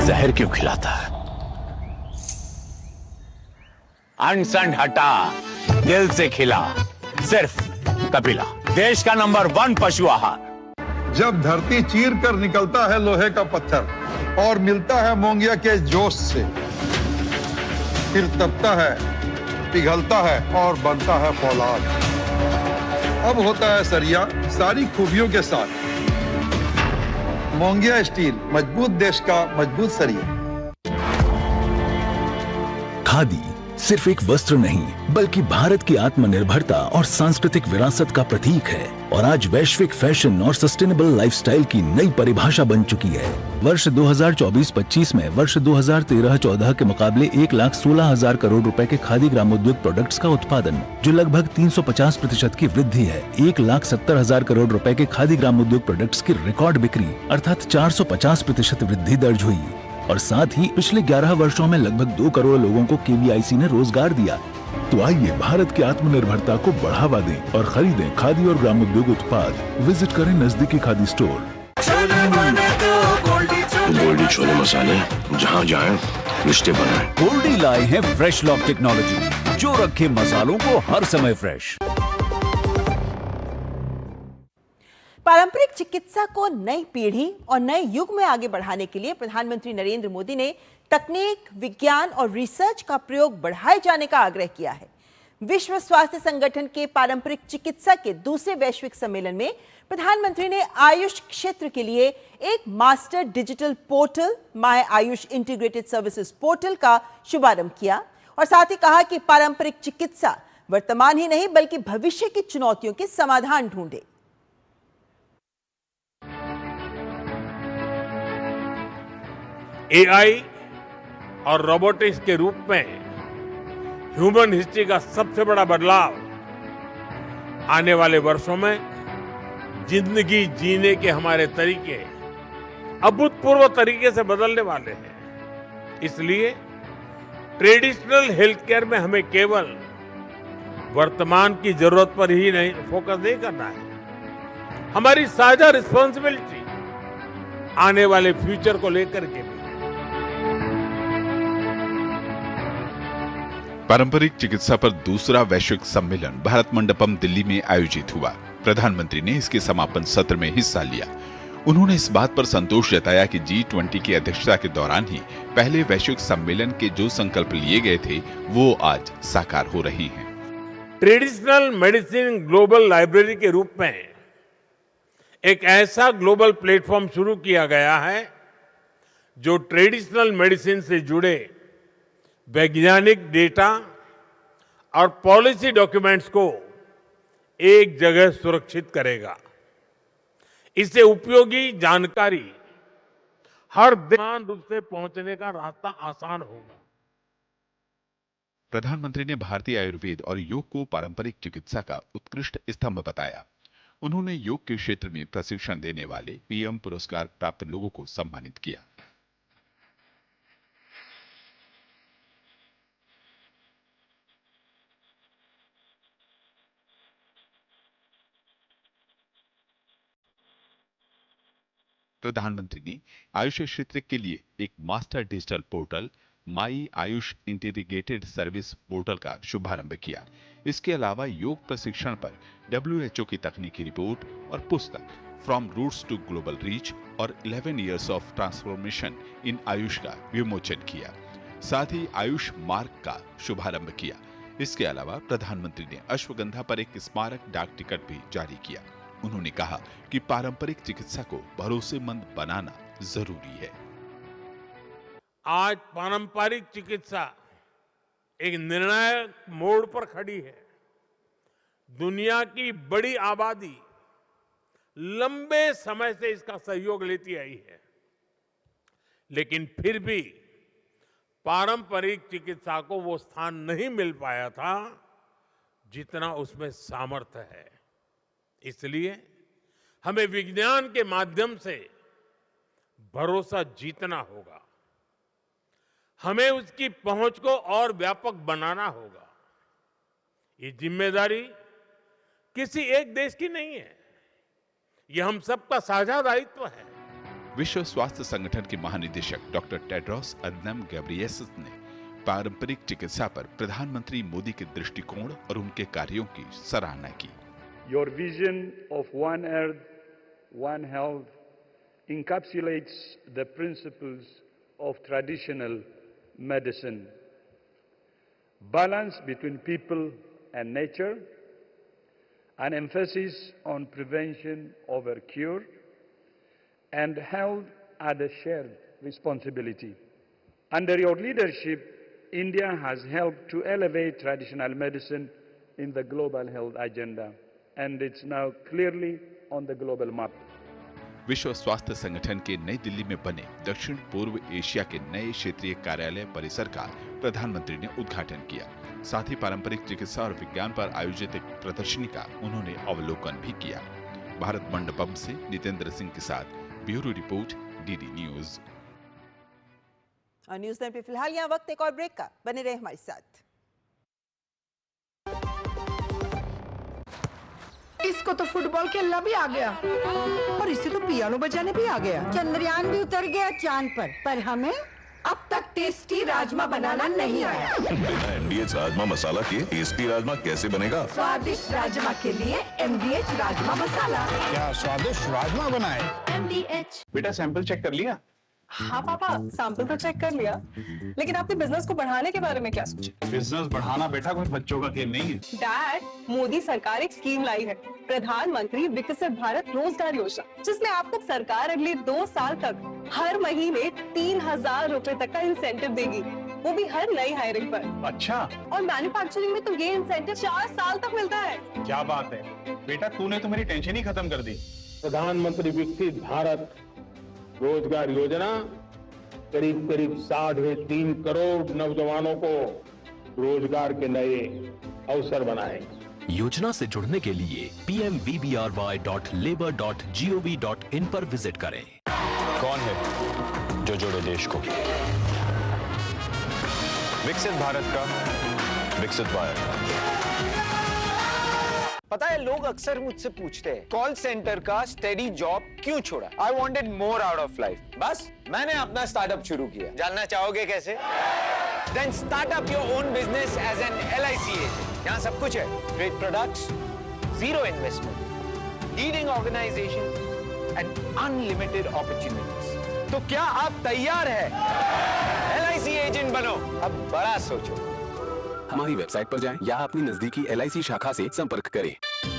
जहर क्यों खिलाता है? अनसन हटा, दिल से खिला, सिर्फ कपिला, देश का नंबर 1 पशु आहार। जब धरती चीर कर निकलता है लोहे का पत्थर और मिलता है मोंगिया के जोश से, फिर तपता है, पिघलता है और बनता है फौलाद। अब होता है सरिया सारी खूबियों के साथ। मोंगिया स्टील, मजबूत देश का मजबूत सरिया। खादी सिर्फ एक वस्त्र नहीं, बल्कि भारत की आत्मनिर्भरता और सांस्कृतिक विरासत का प्रतीक है और आज वैश्विक फैशन और सस्टेनेबल लाइफस्टाइल की नई परिभाषा बन चुकी है। वर्ष 2024-25 में वर्ष 2013-14 के मुकाबले 1,16,000 करोड़ रुपए के खादी ग्रामोद्योग प्रोडक्ट्स का उत्पादन, जो लगभग 350% की वृद्धि है। 1,70,000 करोड़ रुपए के खादी ग्रामोद्योग प्रोडक्ट्स की रिकॉर्ड बिक्री अर्थात 450% वृद्धि दर्ज हुई और साथ ही पिछले 11 वर्षों में लगभग 2 करोड़ लोगों को केवीआईसी ने रोजगार दिया। तो आइए भारत की आत्मनिर्भरता को बढ़ावा दें और खरीदें खादी और ग्रामोद्योग उत्पाद। विजिट करें नजदीकी खादी स्टोर। गोल्डी छोले मसाले, जहाँ जाए रिश्ते बनाए। गोल्डी लाए हैं फ्रेश लॉक टेक्नोलॉजी, जो रखे मसालों को हर समय फ्रेश। पारंपरिक चिकित्सा को नई पीढ़ी और नए युग में आगे बढ़ाने के लिए प्रधानमंत्री नरेंद्र मोदी ने तकनीक, विज्ञान और रिसर्च का प्रयोग बढ़ाए जाने का आग्रह किया है। विश्व स्वास्थ्य संगठन के पारंपरिक चिकित्सा के दूसरे वैश्विक सम्मेलन में प्रधानमंत्री ने आयुष क्षेत्र के लिए एक master digital portal my Ayush integrated services portal का शुभारंभ किया और साथ ही कहा कि पारंपरिक चिकित्सा वर्तमान ही नहीं बल्कि भविष्य की चुनौतियों के समाधान ढूंढे। एआई और रोबोटिक्स के रूप में ह्यूमन हिस्ट्री का सबसे बड़ा बदलाव आने वाले वर्षों में जिंदगी जीने के हमारे तरीके अभूतपूर्व तरीके से बदलने वाले हैं। इसलिए ट्रेडिशनल हेल्थ केयर में हमें केवल वर्तमान की जरूरत पर ही नहीं फोकस नहीं करना है, हमारी साझा रिस्पॉन्सिबिलिटी आने वाले फ्यूचर को लेकर के भी। पारंपरिक चिकित्सा पर दूसरा वैश्विक सम्मेलन भारत मंडपम दिल्ली में आयोजित हुआ। प्रधानमंत्री ने इसके समापन सत्र में हिस्सा लिया। उन्होंने इस बात पर संतोष जताया कि G20 की अध्यक्षता के दौरान ही पहले वैश्विक सम्मेलन के जो संकल्प लिए गए थे वो आज साकार हो रही हैं। ट्रेडिशनल मेडिसिन ग्लोबल लाइब्रेरी के रूप में एक ऐसा ग्लोबल प्लेटफॉर्म शुरू किया गया है जो ट्रेडिशनल मेडिसिन से जुड़े वैज्ञानिक डेटा और पॉलिसी डॉक्यूमेंट्स को एक जगह सुरक्षित करेगा। इससे उपयोगी जानकारी हर समान रूप से पहुंचने का रास्ता आसान होगा। प्रधानमंत्री ने भारतीय आयुर्वेद और योग को पारंपरिक चिकित्सा का उत्कृष्ट स्तंभ बताया। उन्होंने योग के क्षेत्र में प्रशिक्षण देने वाले पीएम पुरस्कार प्राप्त लोगों को सम्मानित किया। प्रधानमंत्री ने आयुष क्षेत्र के लिए एक master digital portal my Ayush integrated service portal का शुभारंभ किया। इसके अलावा योग प्रशिक्षण पर WHO की तकनीकी रिपोर्ट और पुस्तक from roots to global reach और 11 years of transformation in Ayush का विमोचन किया। साथ ही आयुष मार्ग का शुभारंभ किया। इसके अलावा प्रधानमंत्री ने अश्वगंधा पर एक स्मारक डाक टिकट भी जारी किया। उन्होंने कहा कि पारंपरिक चिकित्सा को भरोसेमंद बनाना जरूरी है। आज पारंपरिक चिकित्सा एक निर्णायक मोड़ पर खड़ी है। दुनिया की बड़ी आबादी लंबे समय से इसका सहयोग लेती आई है, लेकिन फिर भी पारंपरिक चिकित्सा को वो स्थान नहीं मिल पाया था जितना उसमें सामर्थ्य है। इसलिए हमें विज्ञान के माध्यम से भरोसा जीतना होगा, हमें उसकी पहुंच को और व्यापक बनाना होगा। ये जिम्मेदारी किसी एक देश की नहीं है, ये हम सबका साझा दायित्व है। विश्व स्वास्थ्य संगठन के महानिदेशक डॉक्टर टेड्रोस अदनम गैब्रियेसस ने पारंपरिक चिकित्सा पर प्रधानमंत्री मोदी के दृष्टिकोण और उनके कार्यों की सराहना की। Your vision of one earth, one health encapsulates the principles of traditional medicine. Balance between people and nature, an emphasis on prevention over cure, and health are the shared responsibility. Under your leadership, India has helped to elevate traditional medicine in the global health agenda, and it's now clearly on the global map. विश्व स्वास्थ्य संगठन के नई दिल्ली में बने दक्षिण पूर्व Asia के नए क्षेत्रीय कार्यालय परिसर का प्रधानमंत्री ने उद्घाटन किया। साथ ही पारंपरिक चिकित्सा और विज्ञान पर आयोजित एक प्रदर्शनी का उन्होंने अवलोकन भी किया। भारत मंडपम से नितेंद्र सिंह के साथ ब्यूरो रिपोर्ट, डीडी न्यूज। और न्यूज़ टाइम पे फिलहाल यहाँ वक्त एक और ब्रेक का, बने रहे हमारे साथ। इसको तो फुटबॉल खेलना भी आ गया और इसे तो पियानो बजाने भी आ गया। चंद्रयान भी उतर गया चांद पर हमें अब तक टेस्टी राजमा बनाना नहीं आया। बिना MDH राजमा मसाला के टेस्टी राजमा कैसे बनेगा? स्वादिष्ट राजमा के लिए MDH राजमा मसाला। क्या स्वादिष्ट राजमा बनाए? MDH। बेटा सैंपल चेक कर लिया? हाँ पापा, सैंपल तो चेक कर लिया, लेकिन आपने बिजनेस को बढ़ाने के बारे में क्या सोचा? बिजनेस बढ़ाना बेटा कोई बच्चों का खेल नहीं है। डैड, मोदी सरकार एक स्कीम लाई है, प्रधानमंत्री विकसित भारत रोजगार योजना, जिसमें आपको सरकार अगले 2 साल तक हर महीने 3,000 रुपए तक का इंसेंटिव देगी, वो भी हर नई हायरिंग पर। अच्छा। और मैन्युफैक्चरिंग में तो ये इंसेंटिव 4 साल तक मिलता है। क्या बात है बेटा, तूने तो मेरी टेंशन ही खत्म कर दी। प्रधानमंत्री विकसित भारत रोजगार योजना करीब 3.5 करोड़ नौजवानों को रोजगार के नए अवसर बनाएगी। योजना से जुड़ने के लिए pmvbry.labor.gov.in पर विजिट करें। कौन है जो जोड़े देश को? विकसित भारत का विकसित भारत। पता है, लोग अक्सर मुझसे पूछते हैं कॉल सेंटर का स्टेडी जॉब क्यों छोड़ा? I wanted more out of life. बस मैंने अपना स्टार्टअप शुरू किया। जानना चाहोगे कैसे? Then start up your own business as an LIC agent. यहाँ सब कुछ है, great products, zero investment, leading organisation and unlimited opportunities. तो क्या आप तैयार हैं? LIC एजेंट बनो, अब बड़ा सोचो। हमारी वेबसाइट पर जाएं या अपनी नजदीकी LIC शाखा से संपर्क करें।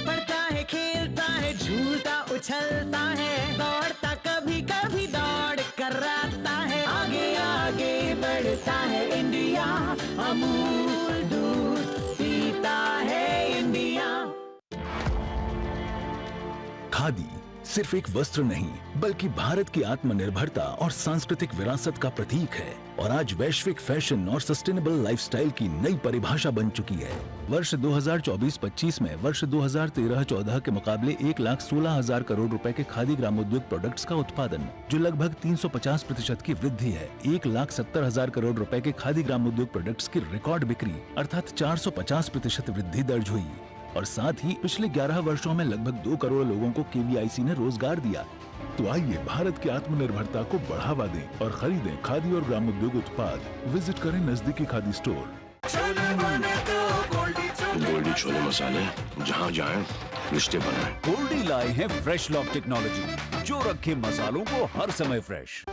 पढ़ता है, खेलता है, झूलता उछलता है, दौड़ता कभी कभी दौड़ कराता है, आगे आगे बढ़ता है इंडिया, अमूल दूध पीता है इंडिया। खादी सिर्फ एक वस्त्र नहीं बल्कि भारत की आत्मनिर्भरता और सांस्कृतिक विरासत का प्रतीक है और आज वैश्विक फैशन और सस्टेनेबल लाइफस्टाइल की नई परिभाषा बन चुकी है। वर्ष 2024-25 में वर्ष 2013-14 के मुकाबले 1,16,000 करोड़ रुपए के खादी ग्रामोद्योग प्रोडक्ट्स का उत्पादन, जो लगभग 350% की वृद्धि है। 1,70,000 करोड़ रुपए के खादी ग्रामोद्योग प्रोडक्ट्स की रिकॉर्ड बिक्री अर्थात 450% वृद्धि दर्ज हुई और साथ ही पिछले 11 वर्षों में लगभग 2 करोड़ लोगों को KVIC ने रोजगार दिया। तो आइए भारत की आत्मनिर्भरता को बढ़ावा दें और खरीदें खादी और ग्रामोद्योग उत्पाद। विजिट करें नजदीकी खादी स्टोर। गोल्डी छोले मसाले, जहाँ जाएं रिश्ते बनाएं। गोल्डी लाए हैं फ्रेश लॉक टेक्नोलॉजी, जो रखे मसालों को हर समय फ्रेश।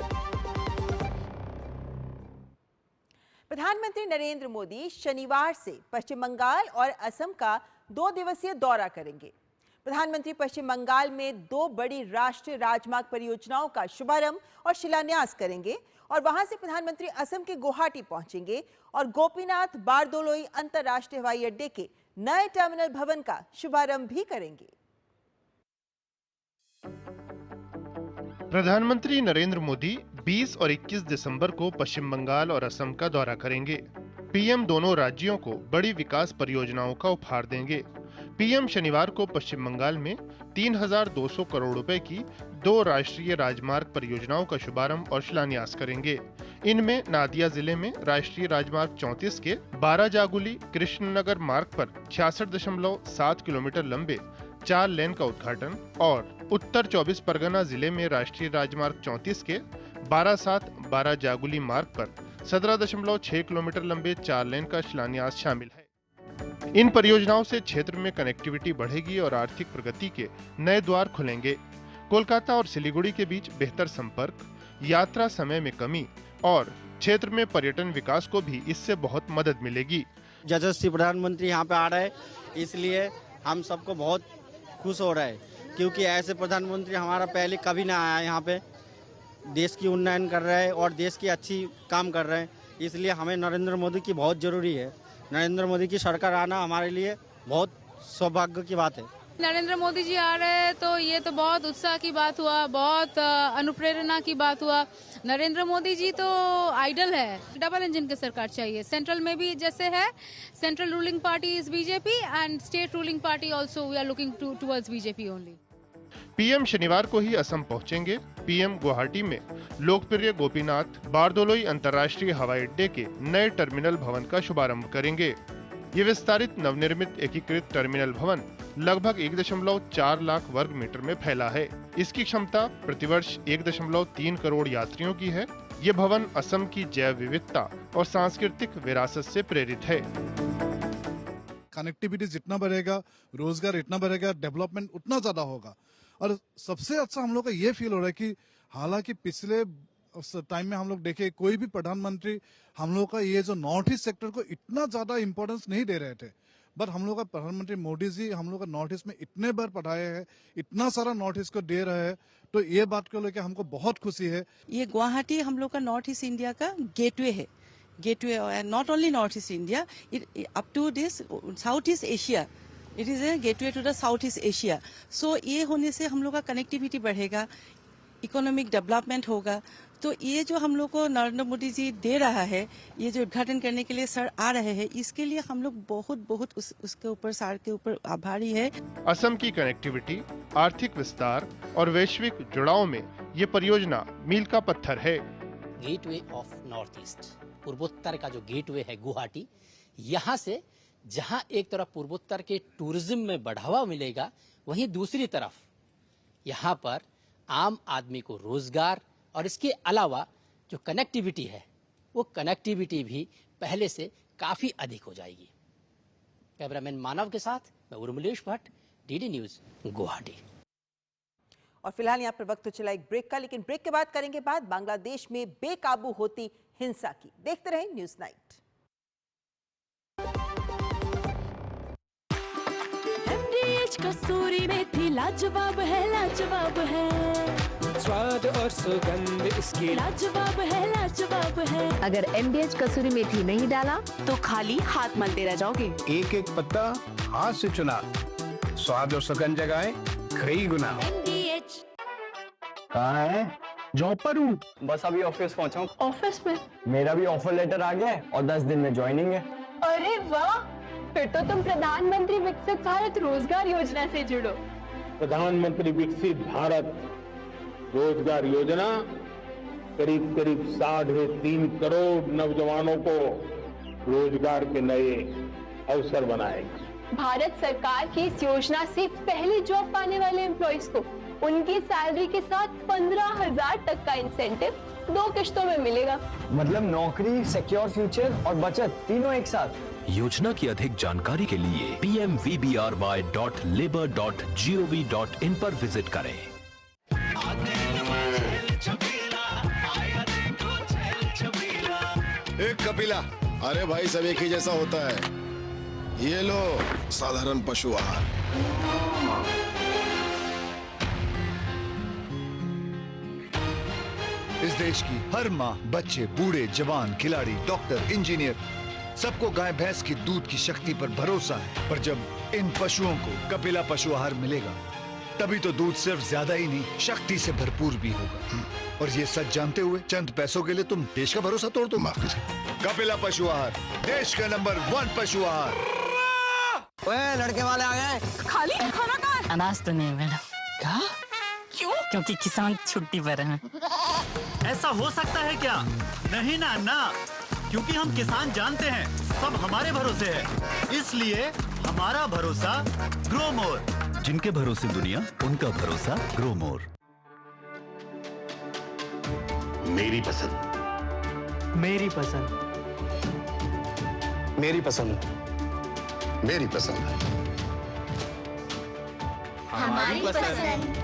प्रधानमंत्री नरेंद्र मोदी शनिवार से पश्चिम बंगाल और असम का 2 दिवसीय दौरा करेंगे। प्रधानमंत्री पश्चिम बंगाल में 2 बड़ी राष्ट्रीय राजमार्ग परियोजनाओं का शुभारंभ और शिलान्यास करेंगे और वहां से प्रधानमंत्री असम के गुवाहाटी पहुंचेंगे और गोपीनाथ बारदोलोई अंतर्राष्ट्रीय हवाई अड्डे के नए टर्मिनल भवन का शुभारंभ भी करेंगे। प्रधानमंत्री नरेंद्र मोदी 20 और 21 दिसंबर को पश्चिम बंगाल और असम का दौरा करेंगे। पीएम दोनों राज्यों को बड़ी विकास परियोजनाओं का उपहार देंगे। पीएम शनिवार को पश्चिम बंगाल में 3,200 करोड़ रुपए की 2 राष्ट्रीय राजमार्ग परियोजनाओं का शुभारंभ और शिलान्यास करेंगे। इनमें नादिया जिले में राष्ट्रीय राजमार्ग 34 के 12 जागुली कृष्णनगर मार्ग पर 66.7 किलोमीटर लंबे 4 लेन का उद्घाटन और उत्तर 24 परगना जिले में राष्ट्रीय राजमार्ग 34 के 12 जागुली मार्ग पर 17.6 किलोमीटर लंबे 4 लेन का शिलान्यास शामिल है। इन परियोजनाओं से क्षेत्र में कनेक्टिविटी बढ़ेगी और आर्थिक प्रगति के नए द्वार खुलेंगे। कोलकाता और सिलीगुड़ी के बीच बेहतर संपर्क, यात्रा समय में कमी और क्षेत्र में पर्यटन विकास को भी इससे बहुत मदद मिलेगी। यशस्वी प्रधानमंत्री यहाँ पे आ रहे हैं, इसलिए हम सबको बहुत खुश हो रहा है, क्योंकि ऐसे प्रधानमंत्री हमारा पहले कभी ना आया यहाँ पे। देश की उन्नयन कर रहे हैं और देश की अच्छी काम कर रहे हैं, इसलिए हमें नरेंद्र मोदी की बहुत ज़रूरी है। नरेंद्र मोदी की सरकार आना हमारे लिए बहुत सौभाग्य की बात है। नरेंद्र मोदी जी आ रहे हैं तो ये तो बहुत उत्साह की बात हुआ, बहुत अनुप्रेरणा की बात हुआ। नरेंद्र मोदी जी तो आइडल है। डबल इंजन की सरकार चाहिए। सेंट्रल में भी जैसे है, central ruling party is BJP and state ruling party also we are looking towards BJP only. PM शनिवार को ही असम पहुंचेंगे। पीएम गुवाहाटी में लोकप्रिय गोपीनाथ बारदोलोई अंतर्राष्ट्रीय हवाई अड्डे के नए टर्मिनल भवन का शुभारंभ करेंगे। ये विस्तारित नवनिर्मित एकीकृत टर्मिनल भवन लगभग 1.4 लाख वर्ग मीटर में फैला है। इसकी क्षमता प्रतिवर्ष 1.3 करोड़ यात्रियों की है। ये भवन असम की जैव विविधता और सांस्कृतिक विरासत से प्रेरित है। कनेक्टिविटी जितना बढ़ेगा, रोजगार इतना बढ़ेगा, डेवलपमेंट उतना ज्यादा होगा। और सबसे अच्छा हम लोग का ये फील हो रहा है कि हालांकि पिछले टाइम में हम लोग देखे कोई भी प्रधानमंत्री हम लोग का ये जो नॉर्थ ईस्ट सेक्टर को इतना ज्यादा इम्पोर्टेंस नहीं दे रहे थे, बट हम लोग का प्रधानमंत्री मोदी जी हम लोग का नॉर्थ ईस्ट में इतने बार पढ़ाए हैं, इतना सारा नॉर्थ ईस्ट को दे रहे हैं, तो ये बात को लेकर हमको बहुत खुशी है। ये गुवाहाटी हम लोग का नॉर्थ ईस्ट इंडिया का गेटवे है। Gateway and not only North East India, up to this South East Asia, it is a gateway to the South East Asia. So ये होने से हम लोग का कनेक्टिविटी बढ़ेगा, इकोनॉमिक डेवलपमेंट होगा। तो ये जो हम लोग को नरेंद्र मोदी जी दे रहा है, ये जो उद्घाटन करने के लिए सर आ रहे हैं, इसके लिए हम लोग बहुत उसके ऊपर सर के ऊपर आभारी है। असम की कनेक्टिविटी, आर्थिक विस्तार और वैश्विक जुड़ाव में ये परियोजना मील का पत्थर है। गेटवे ऑफ नॉर्थ ईस्ट, पूर्वोत्तर का जो गेटवे है गुवाहाटी, यहाँ से जहाँ एक तरफ पूर्वोत्तर के टूरिज्म में बढ़ावा मिलेगा, वहीं दूसरी तरफ यहाँ पर आम आदमी को रोजगार और इसके अलावा जो कनेक्टिविटी है, वो कनेक्टिविटी भी पहले से काफी अधिक हो जाएगी। कैमरामैन मानव के साथ मैं उर्मिलेश भट्ट, डीडी न्यूज, गुवाहाटी। और फिलहाल यहाँ पर वक्त तो चला एक ब्रेक का, लेकिन ब्रेक के बाद करेंगे बात बांग्लादेश में बेकाबू होती हिंसा की। देखते रहें न्यूज नाइट। कसूरी मेथी लाजवाब है, लाजवाब है। स्वाद और सुगंध इसकी लाजवाब है, लाजवाब है। अगर MDH कसूरी मेथी नहीं डाला तो खाली हाथ मलते रह जाओगे। एक एक पत्ता हाथ से चुना, स्वाद और सुगंध जगाए कई गुना। MDH। कहाँ है? जॉब पर हूँ, बस अभी ऑफिस पहुँचा हूँ। ऑफिस में? मेरा भी ऑफर लेटर आ गया है और 10 दिन में ज्वाइनिंग है। अरे वाह, फिर तो तुम प्रधानमंत्री विकसित भारत रोजगार योजना से जुड़ो। प्रधानमंत्री विकसित भारत रोजगार योजना करीब 3.5 करोड़ नौजवानों को रोजगार के नए अवसर बनाएगी। भारत सरकार की इस योजना से पहले जॉब पाने वाले एम्प्लॉइज को उनकी सैलरी के साथ 15,000 तक का इंसेंटिव 2 किश्तों में मिलेगा। मतलब नौकरी, सिक्योर फ्यूचर और बचत तीनों एक साथ। योजना की अधिक जानकारी के लिए pmvbry.labor.gov.in पर विजिट करें। एक कपिला, अरे भाई सब एक ही जैसा होता है। ये लो साधारण पशु आहार। इस देश की हर माँ, बच्चे, बूढ़े, जवान, खिलाड़ी, डॉक्टर, इंजीनियर, सबको गाय भैंस की दूध की शक्ति पर भरोसा है। पर जब इन पशुओं को कपिला पशु आहार मिलेगा तभी तो दूध सिर्फ ज्यादा ही नहीं, शक्ति से भरपूर भी होगा। और ये सच जानते हुए चंद पैसों के लिए तुम देश का भरोसा तोड़ दो। माफ कीजिए। कपिला पशु आहार, देश का नंबर 1 पशु आहार। ओए, लड़के वाले आ गए। खाली खाना कहाँ है? अनाज तो नहीं मैडम। क्या? क्यों? क्योंकि किसान छुट्टी पर हैं। ऐसा हो सकता है क्या? नहीं ना अन्ना, क्योंकि हम किसान जानते हैं सब हमारे भरोसे है, इसलिए हमारा भरोसा ग्रो मोर। जिनके भरोसे दुनिया, उनका भरोसा ग्रो मोर। मेरी पसंद, मेरी पसंद, मेरी पसंद, मेरी पसंद, हमारी पसंद,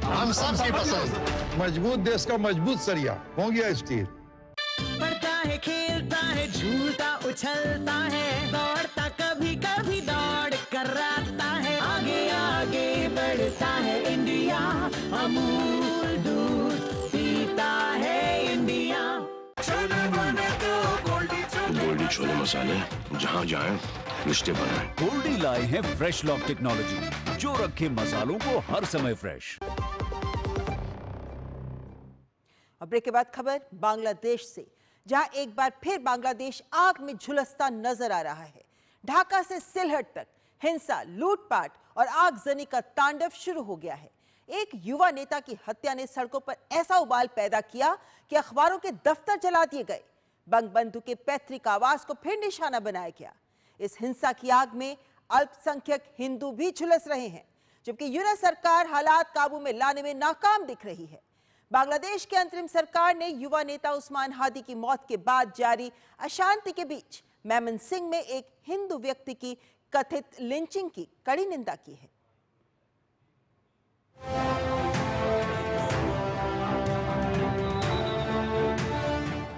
हम सब की पसंद। मजबूत देश का मजबूत सरिया हो गया स्टील। पढ़ता है, खेलता है, झूलता उछलता है, दौड़ता कभी कभी दौड़ कराता है, आगे आगे बढ़ता है इंडिया, अमूल दूध पीता है इंडिया। छोले बने तो गोल्डी छोले मसाले, जहाँ जाए रिश्ते बनाए। गोल्डी लाए हैं फ्रेश लॉक टेक्नोलॉजी, जो रखे मसालों को हर समय फ्रेश। और ब्रेक के बाद खबर बांग्लादेश से, जहां एक बार फिर बांग्लादेश आग में झुलसता नजर आ रहा है। ढाका से सिलहट तक हिंसा, लूटपाट और आगजनी का तांडव शुरू हो गया है। एक युवा नेता की हत्या ने सड़कों पर ऐसा उबाल पैदा किया कि अखबारों के दफ्तर जला दिए गए। बंगबंधु के पैतृक आवास को फिर निशाना बनाया गया। इस हिंसा की आग में अल्पसंख्यक हिंदू भी झुलस रहे हैं, जबकि यूनस सरकार हालात काबू में लाने में नाकाम दिख रही है। बांग्लादेश की अंतरिम सरकार ने युवा नेता उस्मान हादी की मौत के बाद जारी अशांति के बीच मेमन सिंह में एक हिंदू व्यक्ति की कथित लिंचिंग की कड़ी निंदा की है।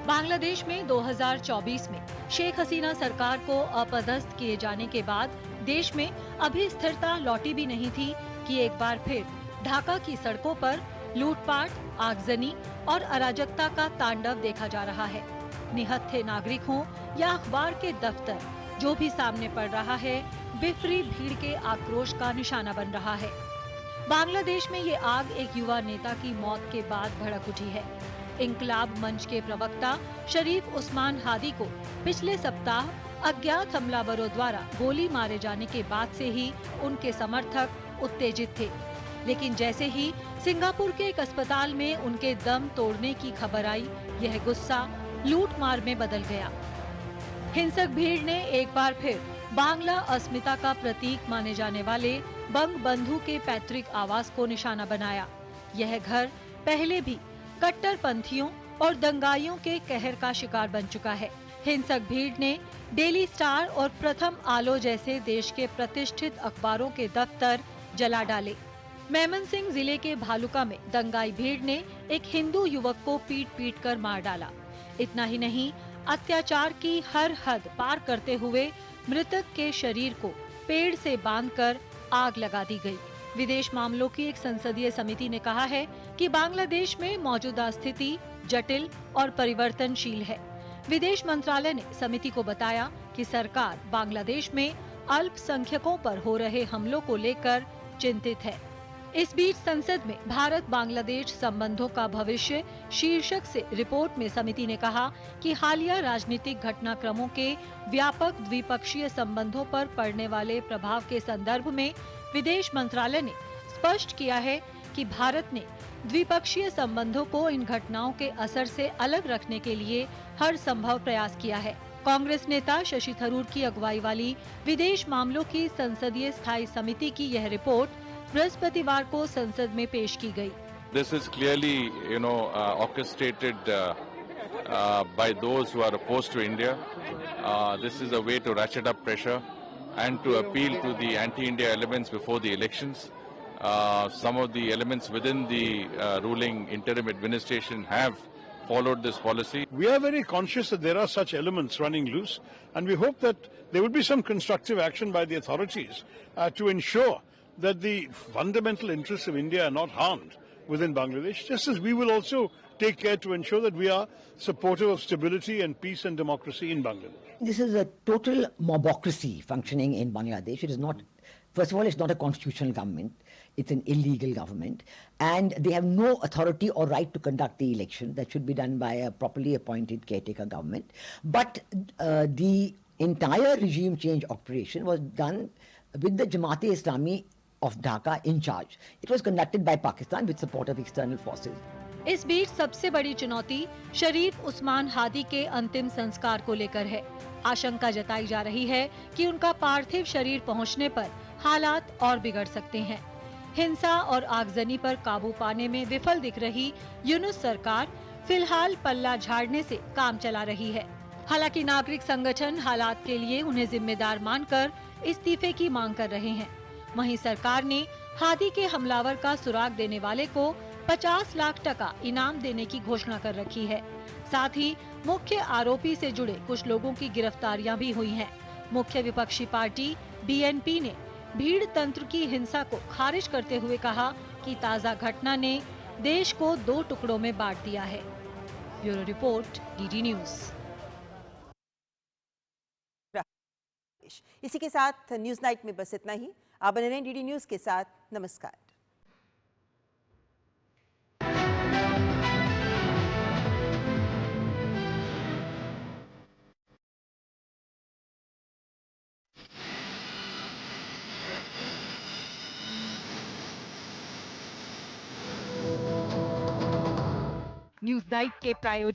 बांग्लादेश में 2024 में शेख हसीना सरकार को अपदस्थ किए जाने के बाद देश में अभी स्थिरता लौटी भी नहीं थी कि एक बार फिर ढाका की सड़कों पर लूटपाट, आगजनी और अराजकता का तांडव देखा जा रहा है। निहत्थे नागरिक हों या अखबार के दफ्तर, जो भी सामने पड़ रहा है बिफरी भीड़ के आक्रोश का निशाना बन रहा है। बांग्लादेश में ये आग एक युवा नेता की मौत के बाद भड़क उठी है। इंकलाब मंच के प्रवक्ता शरीफ उस्मान हादी को पिछले सप्ताह अज्ञात हमलावरों द्वारा गोली मारे जाने के बाद से ही उनके समर्थक उत्तेजित थे, लेकिन जैसे ही सिंगापुर के एक अस्पताल में उनके दम तोड़ने की खबर आई, यह गुस्सा लूट मार में बदल गया। हिंसक भीड़ ने एक बार फिर बांग्ला अस्मिता का प्रतीक माने जाने वाले बंगबंधु के पैतृक आवास को निशाना बनाया। यह घर पहले भी कट्टरपंथियों और दंगाइयों के कहर का शिकार बन चुका है। हिंसक भीड़ ने डेली स्टार और प्रथम आलो जैसे देश के प्रतिष्ठित अखबारों के दफ्तर जला डाले। मेमन सिंह जिले के भालुका में दंगाई भीड़ ने एक हिंदू युवक को पीट कर मार डाला। इतना ही नहीं, अत्याचार की हर हद पार करते हुए मृतक के शरीर को पेड़ से बांधकर आग लगा दी गई। विदेश मामलों की एक संसदीय समिति ने कहा है कि बांग्लादेश में मौजूदा स्थिति जटिल और परिवर्तनशील है। विदेश मंत्रालय ने समिति को बताया कि सरकार बांग्लादेश में अल्पसंख्यकों पर हो रहे हमलों को लेकर चिंतित है। इस बीच संसद में भारत बांग्लादेश संबंधों का भविष्य शीर्षक से रिपोर्ट में समिति ने कहा कि हालिया राजनीतिक घटनाक्रमों के व्यापक द्विपक्षीय संबंधों पर पड़ने वाले प्रभाव के संदर्भ में विदेश मंत्रालय ने स्पष्ट किया है कि भारत ने द्विपक्षीय संबंधों को इन घटनाओं के असर से अलग रखने के लिए हर संभव प्रयास किया है। कांग्रेस नेता शशि थरूर की अगुवाई वाली विदेश मामलों की संसदीय स्थायी समिति की यह रिपोर्ट बृहस्पतिवार को संसद में पेश की गई। This is clearly, orchestrated by those who are opposed to India. This is a way to ratchet up pressure and to appeal to the anti-India elements before the elections. Some of the elements within the ruling interim administration have followed this policy. We are very conscious that there are such elements running loose, and we hope that there will be some constructive action by the authorities to ensure that the fundamental interests of India are not harmed within Bangladesh, just as we will also take care to ensure that we are supportive of stability and peace and democracy in Bangladesh. This is a total mobocracy functioning in Bangladesh. It is not, first of all, it's not a constitutional government. it's an illegal government, and they have no authority or right to conduct the election. That should be done by a properly appointed caretaker government. But the entire regime change operation was done with the Jamaat-e-Islami of Dhaka in charge. It was conducted by Pakistan with support of external forces. इस बीच सबसे बड़ी चुनौती शरीफ उस्मान हादी के अंतिम संस्कार को लेकर है। आशंका जताई जा रही है कि उनका पार्थिव शरीर पहुंचने पर हालात और बिगड़ सकते हैं। हिंसा और आगजनी पर काबू पाने में विफल दिख रही यूनुस सरकार फिलहाल पल्ला झाड़ने से काम चला रही है। हालांकि नागरिक संगठन हालात के लिए उन्हें जिम्मेदार मानकर इस्तीफे की मांग कर रहे हैं। वहीं सरकार ने हादी के हमलावर का सुराग देने वाले को 50 लाख टका इनाम देने की घोषणा कर रखी है। साथ ही मुख्य आरोपी से जुड़े कुछ लोगों की गिरफ्तारियां भी हुई हैं। मुख्य विपक्षी पार्टी बीएनपी ने भीड़ तंत्र की हिंसा को खारिज करते हुए कहा कि ताज़ा घटना ने देश को 2 टुकड़ों में बांट दिया है। Bureau report, DD news. इसी के साथ न्यूज नाइट में बस इतना ही। आप बने रहें डीडी न्यूज के साथ। नमस्कार। न्यूज नाइट के प्रायोजक